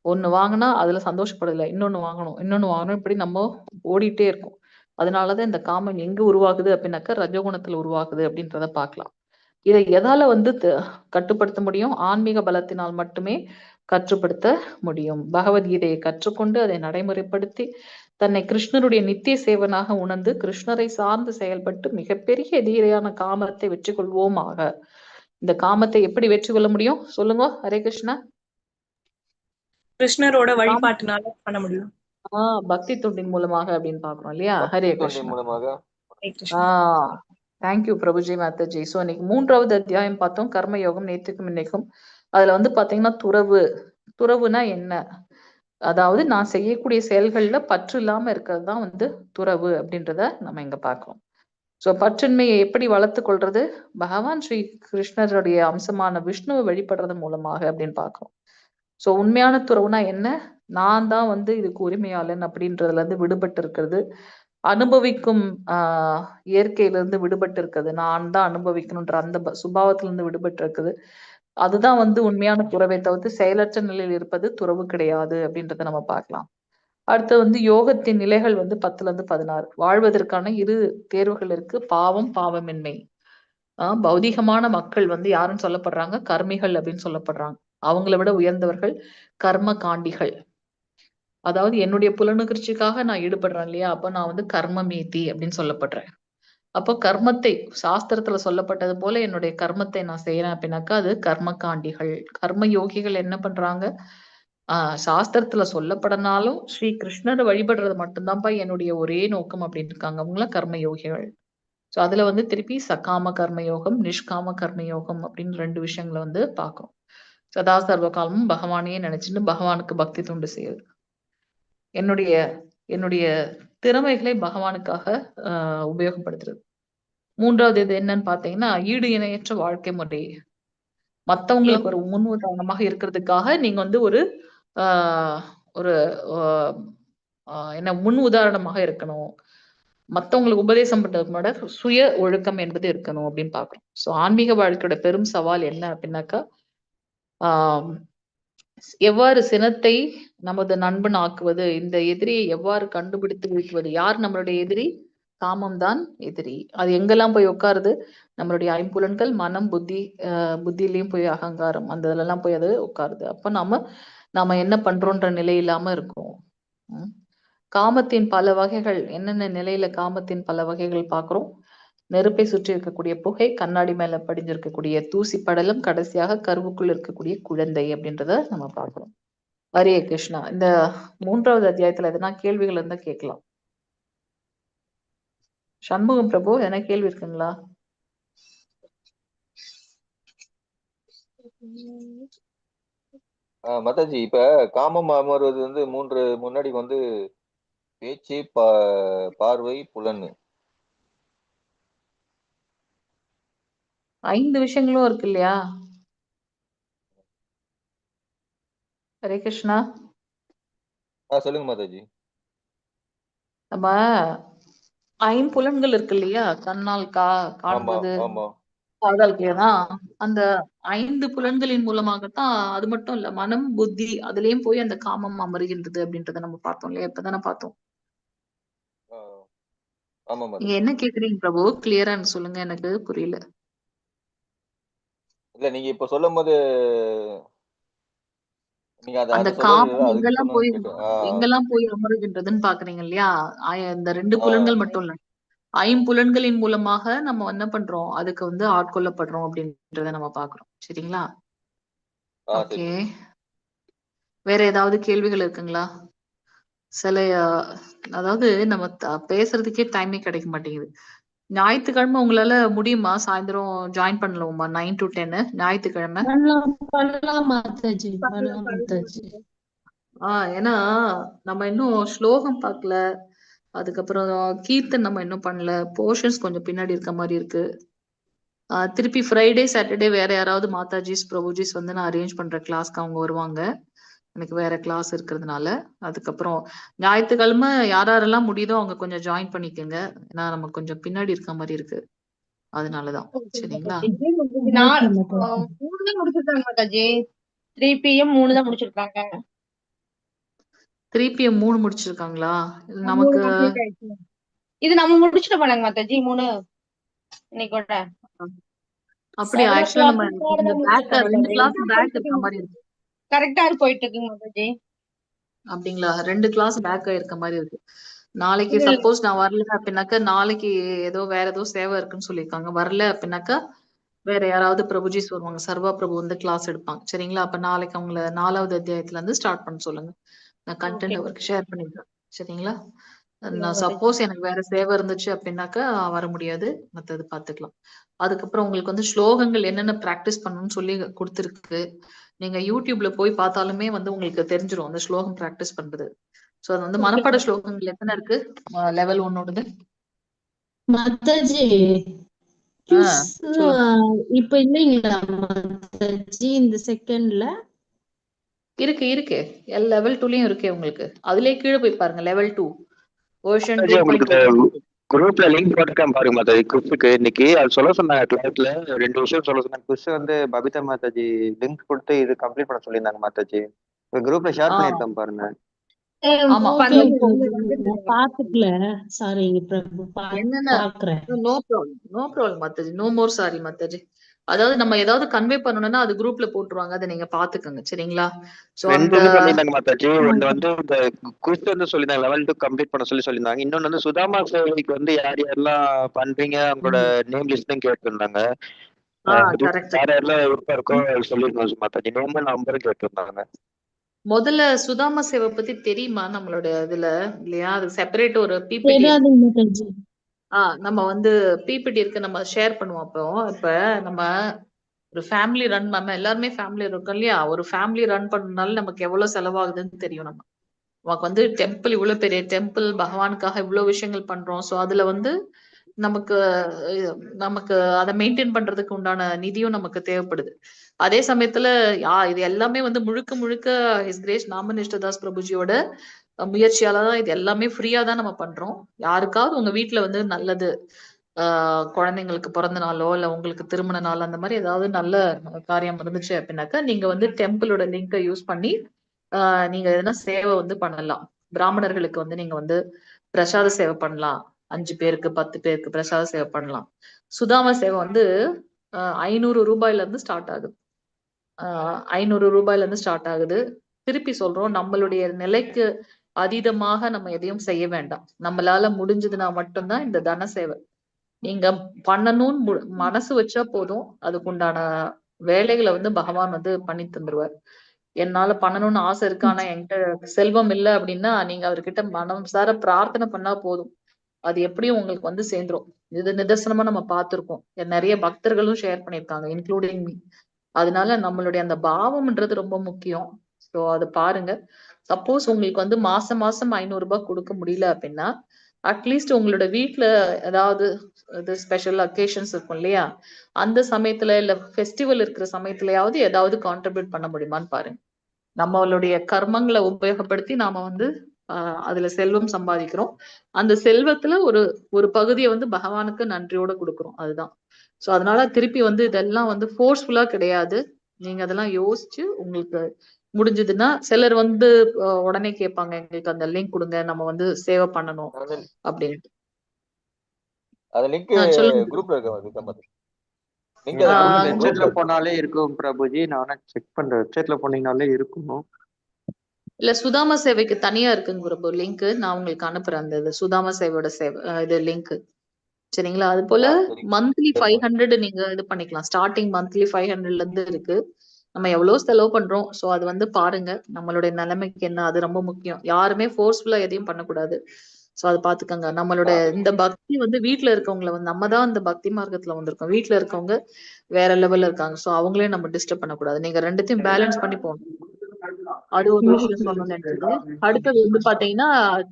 ஒண்ணு வாங்கினா அதுல சந்தோஷப்படல, இன்னொன்னு வாங்கணும், இப்படி நம்ம ஓடிட்டே இருக்கோம். அதனாலதான் இந்த காமம் எங்க உருவாகுது அப்படின்னாக்கா ரஜகுணத்துல உருவாகுது அப்படின்றத பார்க்கலாம். இதை எதால வந்து கட்டுப்படுத்த முடியும்? ஆன்மீக பலத்தினால் மட்டுமே கட்டுப்படுத்த முடியும். பகவத்கீதையை கற்றுக்கொண்டு அதை நடைமுறைப்படுத்தி தன்னை கிருஷ்ணருடைய நித்திய சேவனாக உணர்ந்து கிருஷ்ணரை சார்ந்து செயல்பட்டு மிகப்பெரிய எதிரியான காமத்தை வெற்றி கொள்வோமாக. இந்த காமத்தை எப்படி வெற்றி கொள்ள முடியும் சொல்லுங்க? ஹரே கிருஷ்ணா. கிருஷ்ணரோட வழிபாட்டுனால பண்ண முடியும். பக்தி தொண்டின் மூலமாக அப்படின்னு பாக்குறோம் இல்லையா? ஹரே கிருஷ்ணா. தேங்க்யூ பிரபுஜி மாதாஜி. ஸோ இன்னைக்கு 3வது அத்தியாயம் பார்த்தோம், கர்மயோகம். நேற்றுக்கும் இன்னைக்கும் அதுல வந்து பாத்தீங்கன்னா துறவுனா என்ன, அதாவது நான் செய்யக்கூடிய செயல்கள்ல பற்று இல்லாம இருக்கிறது தான் வந்து துறவு அப்படின்றத நம்ம இங்க பார்க்கிறோம். ஸோ பற்றின்மையை எப்படி வளர்த்து கொள்றது? பகவான் ஸ்ரீ கிருஷ்ணருடைய அம்சமான விஷ்ணுவை வழிபடுறது மூலமாக அப்படின்னு பார்க்கிறோம். ஸோ உண்மையான துறவுனா என்ன? நான் தான் வந்து இதுக்கு உரிமையாளன் அப்படின்றதுல இருந்து விடுபட்டு இருக்கிறது. அனுபவிக்கும் இயற்கையிலிருந்து விடுபட்டு இருக்குது, நான் தான் அனுபவிக்கணும்ன்ற அந்த சுபாவத்திலிருந்து விடுபட்டு இருக்குது. அதுதான் வந்து உண்மையான துறவை தவிர்த்து செயலற்ற நிலையில் இருப்பது துறவு கிடையாது அப்படின்றத நம்ம பார்க்கலாம். அடுத்து வந்து யோகத்தின் நிலைகள் வந்து 10-16. வாழ்வதற்கான 2 தேர்வுகள் இருக்கு, பாவம் பாவமின்மை. பௌதிகமான மக்கள் வந்து யாருன்னு சொல்லப்படுறாங்க? கர்மிகள் அப்படின்னு சொல்லப்படுறாங்க. அவங்கள விட உயர்ந்தவர்கள் கர்ம காண்டிகள். அதாவது என்னுடைய புலனுகிர்ச்சிக்காக நான் ஈடுபடுறேன் இல்லையா, அப்ப நான் வந்து கர்மமேதி அப்படின்னு சொல்லப்படுறேன். அப்போ கர்மத்தை சாஸ்திரத்துல சொல்லப்பட்டது போல என்னுடைய கர்மத்தை நான் செய்யறேன் அப்படின்னாக்கா அது கர்மகாண்டிகள். கர்ம யோகிகள் என்ன பண்றாங்க? சாஸ்திரத்துல சொல்லப்படனாலும் ஸ்ரீ கிருஷ்ணரை வழிபடுறது மட்டும்தான்ப்பா என்னுடைய ஒரே நோக்கம் அப்படின்னு இருக்காங்க. அவங்களாம் கர்ம யோகிகள். ஸோ அதுல வந்து திருப்பி சகாம கர்மயோகம், நிஷ்காம கர்மயோகம் அப்படின்னு 2 விஷயங்களை வந்து பார்க்கிறோம். சதா சர்வ காலமும் பகவானையே நினைச்சுட்டு பகவானுக்கு பக்தி தொண்டு செய்யுது. என்னுடைய திறமைகளை பகவானுக்காக உபயோகப்படுத்துறது. 3வது இது என்னன்னு பாத்தீங்கன்னா ஈடு இணையற்ற வாழ்க்கை முறை. மத்தவங்களுக்கு ஒரு முன் உதாரணமாக இருக்கிறதுக்காக நீங்க வந்து ஒரு என்ன முன் உதாரணமாக இருக்கணும். மத்தவங்களுக்கு உபதேசம் பண்றதுக்கு முன்னாடி சுய ஒழுக்கம் என்பது இருக்கணும் அப்படின்னு பாக்குறோம். ஸோ ஆன்மீக வாழ்க்கையோட பெரும் சவால் என்ன அப்படின்னாக்கா எவ்வாறு சினத்தை நமது நண்பன் ஆக்குவது, இந்த எதிரியை எவ்வாறு கண்டுபிடித்து வீழ்த்துவது. யார் நம்மளுடைய எதிரி? காமம் தான் எதிரி. அது எங்கெல்லாம் போய் உட்காருது? நம்மளுடைய ஐம்புலன்கள், மனம், புத்தியிலையும் போய் அகங்காரம், அந்த இதெல்லாம் போய் அது உட்காருது. அப்ப நாம என்ன பண்றோன்ற நிலை இல்லாம இருக்கும். காமத்தின் பல வகைகள் என்னென்ன நிலையில காமத்தின் பல வகைகள் பாக்குறோம். நெருப்பை சுற்றி இருக்கக்கூடிய புகை, கண்ணாடி மேல படிஞ்சிருக்கக்கூடிய தூசி படலம், கடைசியாக கருவுக்குள் இருக்கக்கூடிய குழந்தை அப்படின்றத நம்ம பார்க்கிறோம். ஹரே கிருஷ்ணா. இந்த 3வது அத்தியாயத்துல எதனா கேள்விகள் இருந்தா கேட்கலாம். சண்முகம் பிரபு, எதனா கேள்வி இருக்குங்களா? மாதாஜி இப்ப காமம் அமர்வது வந்து முன்னாடி வந்து பேச்சு, பார்வை, புலன். 5 விஷயங்களும் இருக்கு இல்லையா? ஹரே கிருஷ்ணா. சொல்லுங்க மாதாஜி. நம்ம 5 புலன்கள் இருக்கு இல்லையா? கண்ணால் காண்பது, காதால் கேட்கறதா, அந்த 5 புலன்களின் மூலமாகத்தான். அது மட்டும் இல்ல, மனம், புத்தி அதுலயும் போய் அந்த காமம் அமருகின்றது அப்படின்றத நம்ம பார்த்தோம் இல்லையா? இப்பதானே பார்த்தோம். நீங்க என்ன கேக்குறீங்க பிரபு? கிளியரா சொல்லுங்க, எனக்கு புரியல. இல்ல நீங்க இப்ப சொல்லும் போது அந்த காமம் எங்கெல்லாம் போய் அமருகின்றதுன்னு பாக்குறீங்க இல்லையா? இந்த 2 புலன்கள் மட்டும் இல்ல, 5 புலன்களின் மூலமாக நம்ம என்ன பண்றோம், அதுக்கு வந்து ஆட்கொள்ளப்படுறோம் அப்படின்றத நம்ம பாக்குறோம். சரிங்களா? ஓகே, வேற ஏதாவது கேள்விகள் இருக்குங்களா? சில அதாவது நம்ம பேசுறதுக்கே டைமே கிடைக்க மாட்டேங்குது. ஞாயிற்றுக்கிழமை உங்களால முடியுமா? சாயந்தரம் ஜாயின் பண்ணலாமா? 9 to 10 ஞாயிற்றுக்கிழமை. ஏன்னா நம்ம இன்னும் ஸ்லோகம் பார்க்கல, அதுக்கப்புறம் கீர்த்தன் நம்ம இன்னும் பண்ணல, போர்ஷன்ஸ் கொஞ்சம் பின்னாடி இருக்க மாதிரி இருக்கு. திருப்பி ஃப்ரைடே சாட்டர்டே வேற யாராவது மாதாஜிஸ் பிரபுஜிஸ் வந்து நான் அரேஞ்ச் பண்ற கிளாஸ்க்கு அவங்க வருவாங்க. எனக்கு வேற கிளாஸ் இருக்கிறதுனால. அதுக்கப்புறம் ஞாயிற்றுக்கிழமை யாரெல்லாம் முடியுதோ அவங்க கொஞ்சம் ஜாயின் பண்ணிக்கோங்க. ஏன்னா நம்ம கொஞ்சம் பின்னாடி இருக்க மாதிரி இருக்கு, அதனாலதான். சரிங்களா? 3 தான் முடிச்சிருக்காங்க மாதாஜி. 3 PM 3 தான் முடிச்சிருக்காங்க. 3 PM 3 முடிச்சிருக்காங்களா? நமக்கு இது நம்ம முடிச்சிட்டு போனாங்க மாதாஜி 3 இன்னைக்கோட. அப்படியே ஆக்சுவலா நம்ம இந்த பேக் 2 கிளாஸ் பேக் இருக்க மாதிரி இருக்கு. கரெக்டா போயிட்டு இருக்குங்க மாதாஜி. அப்படிங்களா? 2 கிளாஸ் பேக் இருக்க மாதிரி இருக்கு. நாளைக்கு சப்போஸ் நான் வரல அப்படின்னாக்கா, நாளைக்கு வேற ஏதோ சேவை இருக்குன்னு சொல்லியிருக்காங்க. வரல அப்படின்னாக்கா வேற யாராவது பிரபுஜிஸ் வருவாங்க. சர்வா பிரபு வந்து கிளாஸ் எடுப்பாங்க. சரிங்களா? அப்ப நாளைக்கு அவங்கள 4வது அத்தியாயத்துல இருந்து ஸ்டார்ட் பண்ண சொல்லுங்க. நான் கண்டென்ட் அவருக்கு ஷேர் பண்ணிடுறேன். சரிங்களா? நான் சப்போஸ் எனக்கு வேற சேவை இருந்துச்சு அப்படின்னாக்கா வர முடியாது, மத்தது பாத்துக்கலாம். அதுக்கப்புறம் உங்களுக்கு வந்து ஸ்லோகங்கள் என்னென்ன பிராக்டிஸ் பண்ணணும்னு சொல்லி கொடுத்துருக்கு. நீங்க யூடியூப்ல போய் பார்த்தாலுமே வந்து உங்களுக்கு தெரிஞ்சிடும் அந்த ஸ்லோகம் பிராக்டிஸ் பண்றது. சோ அது வந்து மனப்பாட ஸ்லோகங்கள் எத்தனை இருக்கு லெவல் 1ஓடது? மாதாஜி இப்ப இல்லைங்களா மாதாஜி இந்த செகண்ட்ல? இருக்கு லெவல் 2லயும் இருக்கு உங்களுக்கு. அதுலயே கீழே போய் பாருங்க, லெவல் 2 வெர்ஷன் 2.1. குரூப்ல லிங்க் போட்டுருக்கேன் பாருங்க மாதாஜி. குவிஸுக்கு இன்னைக்கு அது சொல்ல சொன்னாங்க கிளாஸ்ல. 2 விஷயம் சொல்ல சொன்னாங்க. குவிஸ் வந்து பபிதா மாதாஜி லிங்க் கொடுத்து இது கம்ப்ளீட் பண்ண சொல்லியிருந்தாங்க மாதாஜி. குரூப்ல ஷேர் பண்ணிருக்கேன் பாருங்க. ஆமா, பாத்துக்கல. சாரி பிரபு, பாக்குறேன். No problem Mataji. No more sorry Mataji. அதாவது நம்ம ஏதாவது கன்வே பண்ணணும்னா அது குரூப்ல போட்டுருவாங்க, அதை நீங்க பாத்துக்கோங்க. சரிங்களா? சோ அந்த சொல்லிருந்தாங்க மாதாஜி. ஒன்னு வந்து இந்த குவிஸ் வந்து சொல்லிருந்தாங்க லெவல் 2 கம்ப்ளீட் பண்ண சொல்லியிருந்தாங்க. இன்னொன்னு வந்து சுதாமா சேவைக்கு வந்து யார் யாரெல்லாம் பண்றீங்க அவங்களோட நேம் லிஸ்ட்டும் கேட்டிருந்தாங்க. யார் யாரெல்லாம் விருப்பம் இருக்கோ சொல்லிருந்தோம் மாதாஜி. நேம் நம்பரும் கேட்டிருந்தாங்க. முதல்ல சுதாமா சேவை பத்தி தெரியுமா நம்மளோட இதுல இல்லையா? அது செப்பரேட் ஒரு பிபிடி. நம்ம வந்து பிபிடி இருக்கு, நம்ம ஷேர் பண்ணுவோம். அப்போ இப்ப நம்ம ஒரு ஃபேமிலி ரன் பண்ண எல்லாருமே ஃபேமிலி இருக்கும் இல்லையா? ஒரு ஃபேமிலி ரன் பண்ணனால நமக்கு எவ்வளவு செலவாகுதுன்னு தெரியும். நமக்கு வந்து டெம்பிள், இவ்வளவு பெரிய டெம்பிள், பகவானுக்காக இவ்வளவு விஷயங்கள் பண்றோம். சோ அதுல வந்து நமக்கு நமக்கு அதை மெயின்டைன் பண்றதுக்கு உண்டான நிதியும் நமக்கு தேவைப்படுது. அதே சமயத்துல இது எல்லாமே வந்து முழுக்க முழுக்க ஹிஸ் கிரேஸ் நாமனிஷ்டதாஸ் பிரபுஜியோட முயற்சியால தான் இது எல்லாமே ஃப்ரீயா தான் நம்ம பண்றோம். யாருக்காவது உங்க வீட்டுல வந்து நல்லது, குழந்தைங்களுக்கு பிறந்த நாளோ இல்ல உங்களுக்கு திருமண நாள், அந்த மாதிரி ஏதாவது நல்ல காரியம் இருந்துச்சு அப்படின்னாக்கா நீங்க வந்து டெம்பிளோட லிங்கை யூஸ் பண்ணி நீங்க எதனா சேவை வந்து பண்ணலாம். பிராமணர்களுக்கு வந்து நீங்க வந்து பிரசாத சேவை பண்ணலாம். 5 பேருக்கு 10 பேருக்கு பிரசாத சேவை பண்ணலாம். சுதாம சேவை வந்து 500 ரூபாயில இருந்து ஸ்டார்ட் ஆகுது. 500 ரூபாயில இருந்து ஸ்டார்ட் ஆகுது. திருப்பி சொல்றோம், நம்மளுடைய நிலைக்கு அதீதமாக நம்ம எதையும் செய்ய வேண்டாம். நம்மளால முடிஞ்சதுன்னா மட்டும்தான் இந்த தன சேவை நீங்க பண்ணணும்னு மனசு வச்சா போதும். அதுக்குண்டான வேலைகளை வந்து பகவான் வந்து பண்ணி தந்துருவார். என்னால பண்ணணும்னு ஆசை இருக்கு, ஆனா என்கிட்ட செல்வம் இல்லை அப்படின்னா நீங்க அவர்கிட்ட மனசார பிரார்த்தனை பண்ணா போதும், அது எப்படியும் உங்களுக்கு வந்து சேர்ந்துரும். இது நிதர்சனமா நம்ம பார்த்திருக்கோம். நிறைய பக்தர்களும் ஷேர் பண்ணிருக்காங்க, இன்க்ளூடிங் மீ. அதனால நம்மளுடைய அந்த பாவம்ன்றது ரொம்ப முக்கியம். ஸோ அது பாருங்க. சப்போஸ் உங்களுக்கு வந்து மாசம் மாசம் 500 ரூபாய் கொடுக்க முடியல அப்படின்னா அட்லீஸ்ட் உங்களோட வீட்ல ஏதாவது இது ஸ்பெஷல் அக்கேஷன்ஸ் இருக்கும் இல்லையா, அந்த சமயத்துல இல்ல ஃபெஸ்டிவல் இருக்கிற சமயத்துலயாவது ஏதாவது கான்ட்ரிபியூட் பண்ண முடியுமான்னு பாருங்க. நம்மளுடைய கர்மங்களை உபயோகப்படுத்தி நாம வந்து அதுல செல்வம் சம்பாதிக்கிறோம். அந்த செல்வத்துல ஒரு ஒரு பகுதியை வந்து பகவானுக்கு நன்றியோட கொடுக்குறோம். அதுதான். சோ அதனால திருப்பி வந்து இதெல்லாம் வந்து ஃபோர்ஸ்ஃபுல்லா கிடையாது. நீங்க அதெல்லாம் யோசிச்சு உங்களுக்கு முடிஞ்சதுன்னா, சிலர் வந்து உடனே கேட்பாங்க, எங்களுக்கு அந்த லிங்க் கொடுங்க, நம்ம வந்து சேவ் பண்ணணும் அப்படின்ட்டு. அந்த லிங்க் சொல்லுங்க. குரூப்ல இருக்க மாதிரி நீங்க வெப்சைட்ல போனாலே இருக்கும் பிரபுஜி. நான் செக் பண்றேன். வெப்சைட்ல போனீங்கனாலே இருக்கும். இல்ல சுதாமா சேவைக்கு தனியா இருக்குங்க பிரபு லிங்க். நான் உங்களுக்கு அனுப்புறேன் அந்த இது சுதாமா சேவையோட சேவை இது லிங்க். சரிங்களா? அது போல மந்த்லி 500 நீங்க இது பண்ணிக்கலாம். ஸ்டார்டிங் மந்த்லி 500ல இருந்து இருக்கு. நம்ம எவ்வளவு செலவு பண்றோம். சோ அது வந்து பாருங்க நம்மளுடைய நிலைமைக்கு என்ன, அது ரொம்ப முக்கியம். யாருமே ஃபோர்ஸ்ஃபுல்லா எதையும் பண்ணக்கூடாது. சோ அது பாத்துக்கோங்க. நம்மளோட இந்த பக்தி வந்து வீட்டுல இருக்கவங்களை வந்து நம்ம தான் இந்த பக்தி மார்க்கத்துல வந்திருக்கோம். வீட்டுல இருக்கவங்க வேற லெவல்ல இருக்காங்க. சோ அவங்களையும் நம்ம டிஸ்டர்ப் பண்ணக்கூடாது. நீங்க ரெண்டுத்தையும் பேலன்ஸ் பண்ணி போகணும். அது ஒரு விஷயம் சொல்லணும்னு நினைச்சது. அடுத்தது வந்து பாத்தீங்கன்னா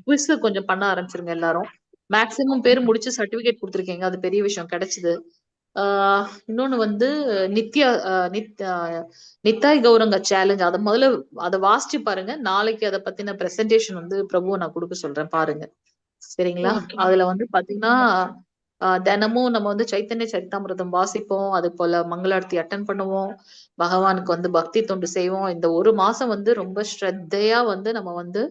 குவிஸ் கொஞ்சம் பண்ண ஆரம்பிச்சிருங்க எல்லாரும். மேக்சிமம் பேர் முடிச்சு சர்டிபிகேட் கொடுத்துருக்கீங்க, அது பெரிய விஷயம் கிடைச்சது. இன்னொன்னு வந்து நித்யா நித்தாய் கௌரங்க சேலஞ்ச், அதை முதல்ல அதை வாசிச்சு பாருங்க. நாளைக்கு அதை பத்தின பிரசன்டேஷன் வந்து பிரபு நான் கொடுக்க சொல்றேன், பாருங்க. சரிங்களா? அதுல வந்து பாத்தீங்கன்னா தினமும் நம்ம வந்து சைத்தன்ய சரித்தாமிரதம் வாசிப்போம். அது போல மங்களார்த்தி அட்டன் பண்ணுவோம். பகவானுக்கு வந்து பக்தி தொண்டு செய்வோம். இந்த ஒரு மாசம் வந்து ரொம்ப ஸ்ரத்தையா வந்து நம்ம வந்து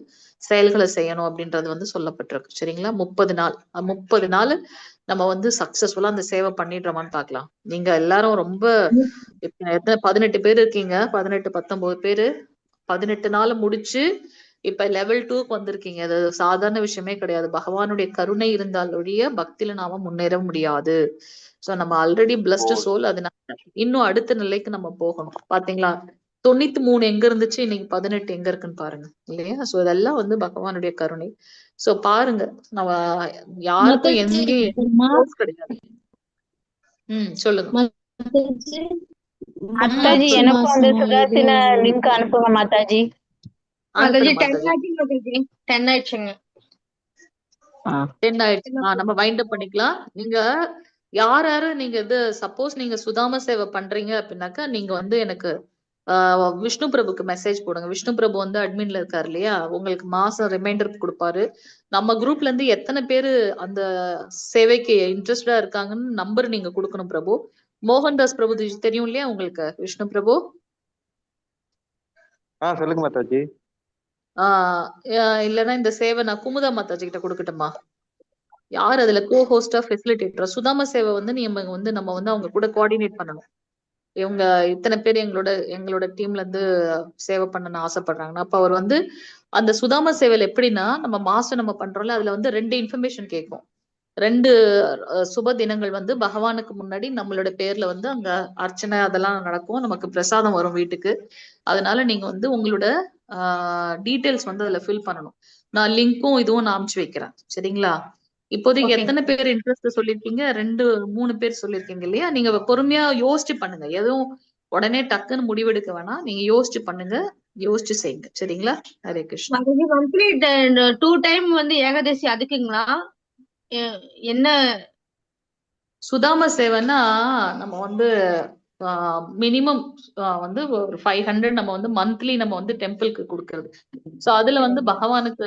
செயல்களை செய்யணும் அப்படின்றது வந்து சொல்லப்பட்டிருக்கு. சரிங்களா? 30 நாள் நம்ம வந்து சக்சஸ்ஃபுல்லா அந்த சேவை பண்ணிடுறோமான்னு பாக்கலாம். நீங்க எல்லாரும் ரொம்ப எத்தனை 18 பேர் இருக்கீங்க, 18 19 பேரு 18 நாள் முடிச்சு இப்ப லெவல் 2க்கு வந்திருக்கீங்க. அது சாதாரண விஷயமே கிடையாது. பகவானுடைய கருணை இருந்தால் ஒழிய பக்தியில நாம முன்னேற முடியாது. சோ நம்ம ஆல்ரெடி பிளஸ்ட் சோல். அதனால இன்னும் அடுத்த நிலைக்கு நம்ம போகணும். பாத்தீங்களா? 93 எங்க இருந்துச்சு, இன்னைக்கு 18 எங்க இருக்குன்னு பாருங்க இல்லையா? சோ இதெல்லாம் வந்து பகவானுடைய கருணை. சோ பாருங்க, நம்ம யாருக்கும் எங்கேயும் கிடையாது. சொல்லுங்க மாதாஜி. எனக்கும் அந்த சுதாசின லிங்க் அனுப்புங்க மாதாஜி. மாதாஜி 10 ஆயிடுச்சுங்க. 10 ஆயிடுச்சு. நம்ம வைண்ட் அப் பண்ணிக்கலாம். நீங்க யார் யாரு நீங்க இது சப்போஸ் நீங்க சுதாம சேவை பண்றீங்க அப்படின்னாக்கா நீங்க வந்து எனக்கு விஷ்ணு பிரபுக்கு மெசேஜ் போடுங்க. விஷ்ணு பிரபு வந்து அட்மின்ல இருக்காரு இல்லையா, உங்களுக்கு மாசம் ரிமைண்டர் கொடுப்பாரு. நம்ம குரூப்ல இருந்து எத்தனை பேரு அந்த சேவைக்கு இன்ட்ரெஸ்டா இருக்காங்கன்னு நம்பர் நீங்க கொடுக்கணும் பிரபு. மோகன்தாஸ் பிரபு தெரியும் இல்லையா உங்களுக்கு? விஷ்ணு பிரபு சொல்லுங்க மாதாஜி. இல்லன்னா இந்த சேவை நான் குமுதா மாதாஜி கிட்ட கொடுக்கட்டுமா? யார் அதுல கோ ஹோஸ்டா ஃபெசிலிட்டேட்டர்? சுதாம சேவை வந்து நம்ம வந்து அவங்க கூட கோஆர்டினேட் பண்ணணும். இவங்க இத்தனை பேர் எங்களோட டீம்ல இருந்து சேவை பண்ணணும்னு ஆசைப்படுறாங்கன்னா அப்ப அவர் வந்து அந்த சுதாம சேவையில எப்படின்னா, நம்ம மாசம் நம்ம பண்றோம்ல, அதுல வந்து 2 இன்ஃபர்மேஷன் கேட்கும். 2 சுப தினங்கள் வந்து பகவானுக்கு முன்னாடி நம்மளோட பேர்ல வந்து அங்க அர்ச்சனை அதெல்லாம் நடக்கும். நமக்கு பிரசாதம் வரும் வீட்டுக்கு. அதனால நீங்க வந்து உங்களோட டீடைல்ஸ் வந்து அதுல ஃபில் பண்ணணும். நான் லிங்க்கும் இதுவும் நான் அனுப்பிச்சு வைக்கிறேன். சரிங்களா? இப்போதைக்கு எத்தனை பேர் இன்ட்ரெஸ்ட் சொல்லிருக்கீங்க? 2-3 பேர் சொல்லிருக்கீங்க இல்லையா? நீங்க பொறுமையா யோசிச்சு பண்ணுங்க. எதுவும் உடனே டக்குன்னு முடிவெடுக்க வேணாம். நீங்க யோசிச்சு பண்ணுங்க, யோசிச்சு செய்யுங்க. சரிங்களா? ஹரே கிருஷ்ணா. மந்த்லி 2 டைம் வந்து ஏகாதசி அதுக்குங்களா? என்ன சுதாம சேவைன்னா நம்ம வந்து மினிமம் வந்து ஒரு 500 நம்ம வந்து மந்த்லி நம்ம வந்து டெம்பிளுக்கு கொடுக்கறது. சோ அதுல வந்து பகவானுக்கு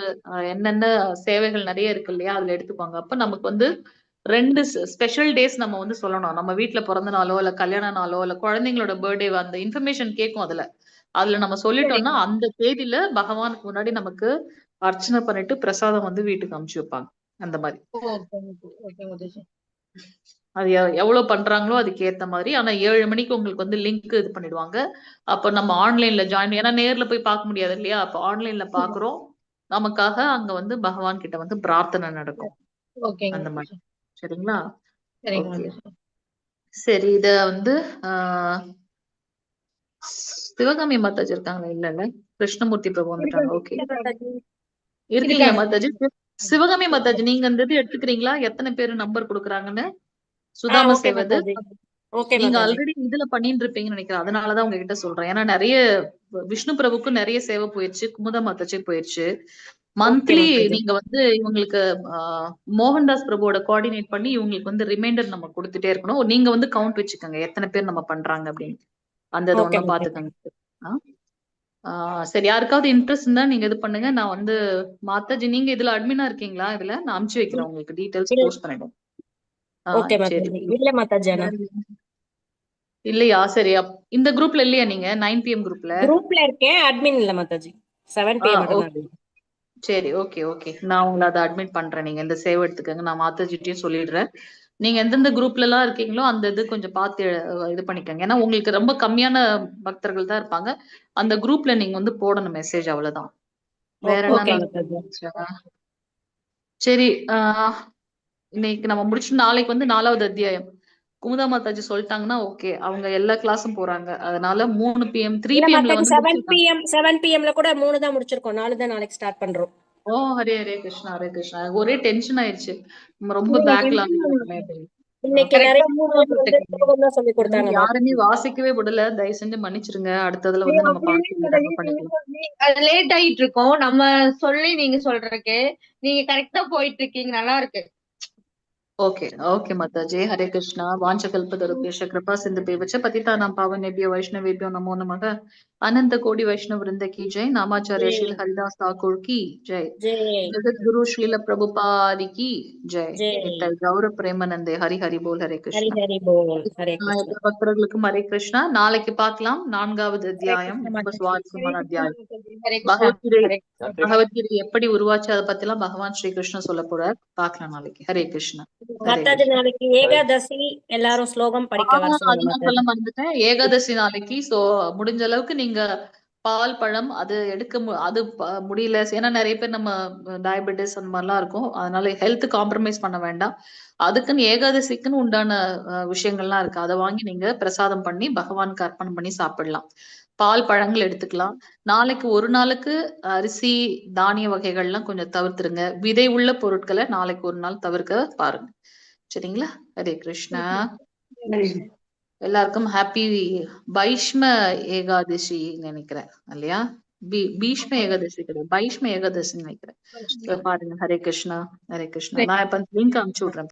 என்னென்ன சேவைகள் நிறைய இருக்கு இல்லையா, அதுல எடுத்துப்பாங்க. அப்ப நமக்கு வந்து 2 ஸ்பெஷல் டேஸ் நம்ம வந்து சொல்லணும். நம்ம வீட்டுல பிறந்த நாளோ இல்ல கல்யாண நாளோ இல்ல குழந்தைங்களோட பர்த்டே அந்த இன்ஃபர்மேஷன் கேட்கும். அதுல நம்ம சொல்லிட்டோம்னா அந்த தேதியில பகவானுக்கு முன்னாடி நமக்கு அர்ச்சனை பண்ணிட்டு பிரசாதம் வந்து வீட்டுக்கு அனுப்பிச்சு வைப்பாங்க. அந்த மாதிரி அது எவ்வளவு பண்றாங்களோ அதுக்கு ஏத்த மாதிரி. ஆனா 7 மணிக்கு உங்களுக்கு வந்து லிங்க் இது பண்ணிடுவாங்க. அப்ப நம்ம ஆன்லைன்ல ஜாயின், ஏன்னா நேர்ல போய் பார்க்க முடியாது இல்லையா, அப்ப ஆன்லைன்ல பாக்குறோம். நமக்காக அங்க வந்து பகவான் கிட்ட வந்து பிரார்த்தனை நடக்கும். அந்த மாதிரி. சரிங்களா? சரி, இத வந்து சிவகாமி மாதாஜி இருக்காங்களா? இல்ல கிருஷ்ணமூர்த்தி பிரபு வந்துட்டாங்க. ஓகே, இருக்கீங்களா மாதாஜி? சிவகாமி மாதாஜி நீங்க அந்த இது எடுத்துக்கிறீங்களா? எத்தனை பேரு நம்பர் கொடுக்குறாங்கன்னு சுதாம சேவது? ஓகே நீங்க மாதாஜி. ஆல்ரெடி இதுல பண்ணிட்டு இருப்பீங்கன்னு நினைக்கிறேன். அதனாலதான் உங்ககிட்ட சொல்றேன். ஏன்னா நிறைய விஷ்ணு பிரபுக்கும் நிறைய சேவை போயிருச்சு, குமுதா மாதாச்சும் போயிருச்சு. Okay monthly Mataji. நீங்க வந்து இவங்களுக்கு மோகன்தாஸ் பிரபுவோட கோஆர்டினேட் பண்ணி இவங்களுக்கு வந்து ரிமைண்டர் நம்ம கொடுத்துட்டே இருக்கணும். நீங்க வந்து கவுண்ட் வச்சுக்கோங்க எத்தனை பேர் நம்ம பண்றாங்க அப்படின்னு. அந்த இதை ஓகே ஒன்னும் மாதாஜி. பாத்துக்கோங்க. சரி, யாருக்காவது இன்ட்ரெஸ்ட் இருந்தா நீங்க இது பண்ணுங்க. நான் வந்து மாதாஜி நீங்க இதுல அட்மினா இருக்கீங்களா? இதுல நான் அனுப்பிச்சு வைக்கிறேன் உங்களுக்கு டீடைல்ஸ் இல்ல. போஸ்ட் பண்ணிடுவேன். ஓகே சரி. மாதாஜி. இல்ல மாதாஜி. ஆனா இல்லையா? சரி, இந்த குரூப்ல இல்லையா நீங்க 9 PM குரூப்ல? குரூப்ல இருக்கேன், அட்மின் இல்ல மாதாஜி. 7 PM மட்டும் தான் ஓகே. இருக்கு. சரி, ஓகே ஓகே. நான் உங்களை அதை அட்மிட் பண்றேன். நீங்க இந்த சேவ் எடுத்துக்கோங்க. நான் மாதாஜிட்டையும் சொல்லிடுறேன். நீங்க எந்தெந்த குரூப்ல எல்லாம் இருக்கீங்களோ அந்த இது கொஞ்சம் பார்த்து இது பண்ணிக்கோங்க. ஏன்னா உங்களுக்கு ரொம்ப கம்மியான பக்தர்கள் தான் இருப்பாங்க. அந்த குரூப்ல நீங்க வந்து போடணும் மெசேஜ், அவ்வளவுதான். வேற ஓகே என்ன மாதாஜி. சரி. இன்னைக்கு நம்ம முடிச்சு நாளைக்கு வந்து 4வது அத்தியாயம் குமுதா மாதாஜி சொல்லிட்டாங்கன்னா ஓகே. அவங்க எல்லா கிளாஸும் போறாங்க. அதனால 3 PM 3 இல்ல PMல மாதாஜி, வந்து 7 PMல கூட 3 தான் முடிச்சிருக்கோம். 4 தான் நாளைக்கு ஸ்டார்ட் பண்றோம். ஓ, ஹரே ஹரே கிருஷ்ணா ஹரே கிருஷ்ணா. ஒரே டென்ஷன் ஆயிடுச்சு. நம்ம ரொம்ப பேக்ல இன்னைக்கு நிறைய வந்து ஸ்லோகம் தான் சொல்லி கொடுத்தாங்க யாருமே மாதாஜி. வாசிக்கவே விடல. தயவு செஞ்சு மன்னிச்சிருங்க. அடுத்ததுல வந்து நம்ம பண்ணிக்கலாம். அது லேட் ஆயிட்டு இருக்கோம். நம்ம சொல்லி நீங்க சொல்றதுக்கு நீங்க கரெக்டா போயிட்டு இருக்கீங்க. நல்லா இருக்கு. ओके ओके माताजी। हरे कृष्णा। वाञ्छकल्पतरुभ्यश्च कृपा सिन्धुभ्यश्च पतितानां पावनेभ्यो वैष्णवेभ्यो नमो नमः। अनंत कोटि वैष्णव वृंद की जय। नामाचार्य श्रील हरिदास ठाकुर की जय। जय जगत गुरु श्रील प्रभुपाद की जय। जय। नित्य गौर प्रेमानंदे हरि हरि बोल हरे हरि कृष्णा। हरि बोल हरे कृष्ण. எல்லா பக்தர்களுக்கும் ஹரே கிருஷ்ணா. நாளைக்கு பார்க்கலாம் 4வது हरे அத்தியாயம், कृष्ण ரொம்ப माताजी. சுவாரஸ்யமான அத்தியாயம். ஹரே கிருஷ்ணா. பகவத்கீதை ஹரே நன்றி. பகவத்கீதை எப்படி உருவாச்சு அதை பத்தி எல்லாம் பகவான் ஸ்ரீ கிருஷ்ணன் சொல்ல போறார். பார்க்கலாம் நாளைக்கு. ஹரே கிருஷ்ணா ஹரே மாதாஜி, கிருஷ்ணா. நாளைக்கு ஏகாதசி, எல்லாரும் ஸ்லோகம் படிக்க வர சொல்லுங்க அது நான் சொல்ல மாதாஜி. மறந்துட்டேன். ஏகாதசி நாளைக்கு. சோ முடிஞ்ச அளவுக்கு நீங்க பால் பழம் அது எடுக்க அது முடியல. ஏன்னா நிறைய பேர் நம்ம டயபெட்டிஸ் அந்த மாதிரிலாம் இருக்கும். அதனால ஹெல்த் காம்ப்ரமைஸ் பண்ண வேண்டாம். அதுக்குன்னு ஏகாதசிக்குன்னு உண்டான விஷயங்கள்லாம் இருக்கு. அதை வாங்கி நீங்க பிரசாதம் பண்ணி பகவானுக்கு அர்ப்பணம் பண்ணி சாப்பிடலாம். பால் பழங்கள் எடுத்துக்கலாம். நாளைக்கு ஒரு நாளுக்கு அரிசி தானிய வகைகள்லாம் கொஞ்சம் தவிர்த்துருங்க. விதை உள்ள பொருட்களை நாளைக்கு ஒரு நாள் தவிர்க்க பாருங்க. சரிங்களா? ஹரே கிருஷ்ணா. எல்லாருக்கும் ஹாப்பி பைஷ்ம ஏகாதசி நினைக்கிறேன் இல்லையா? பீஷ்ம ஏகாதசி கிடையாது, பைஷ்ம ஏகாதசி நினைக்கிறேன். பாருங்க. ஹரே கிருஷ்ணா ஹரே கிருஷ்ணா. நான் இப்ப லிங்க் அனுப்பிச்சு விடுறேன்.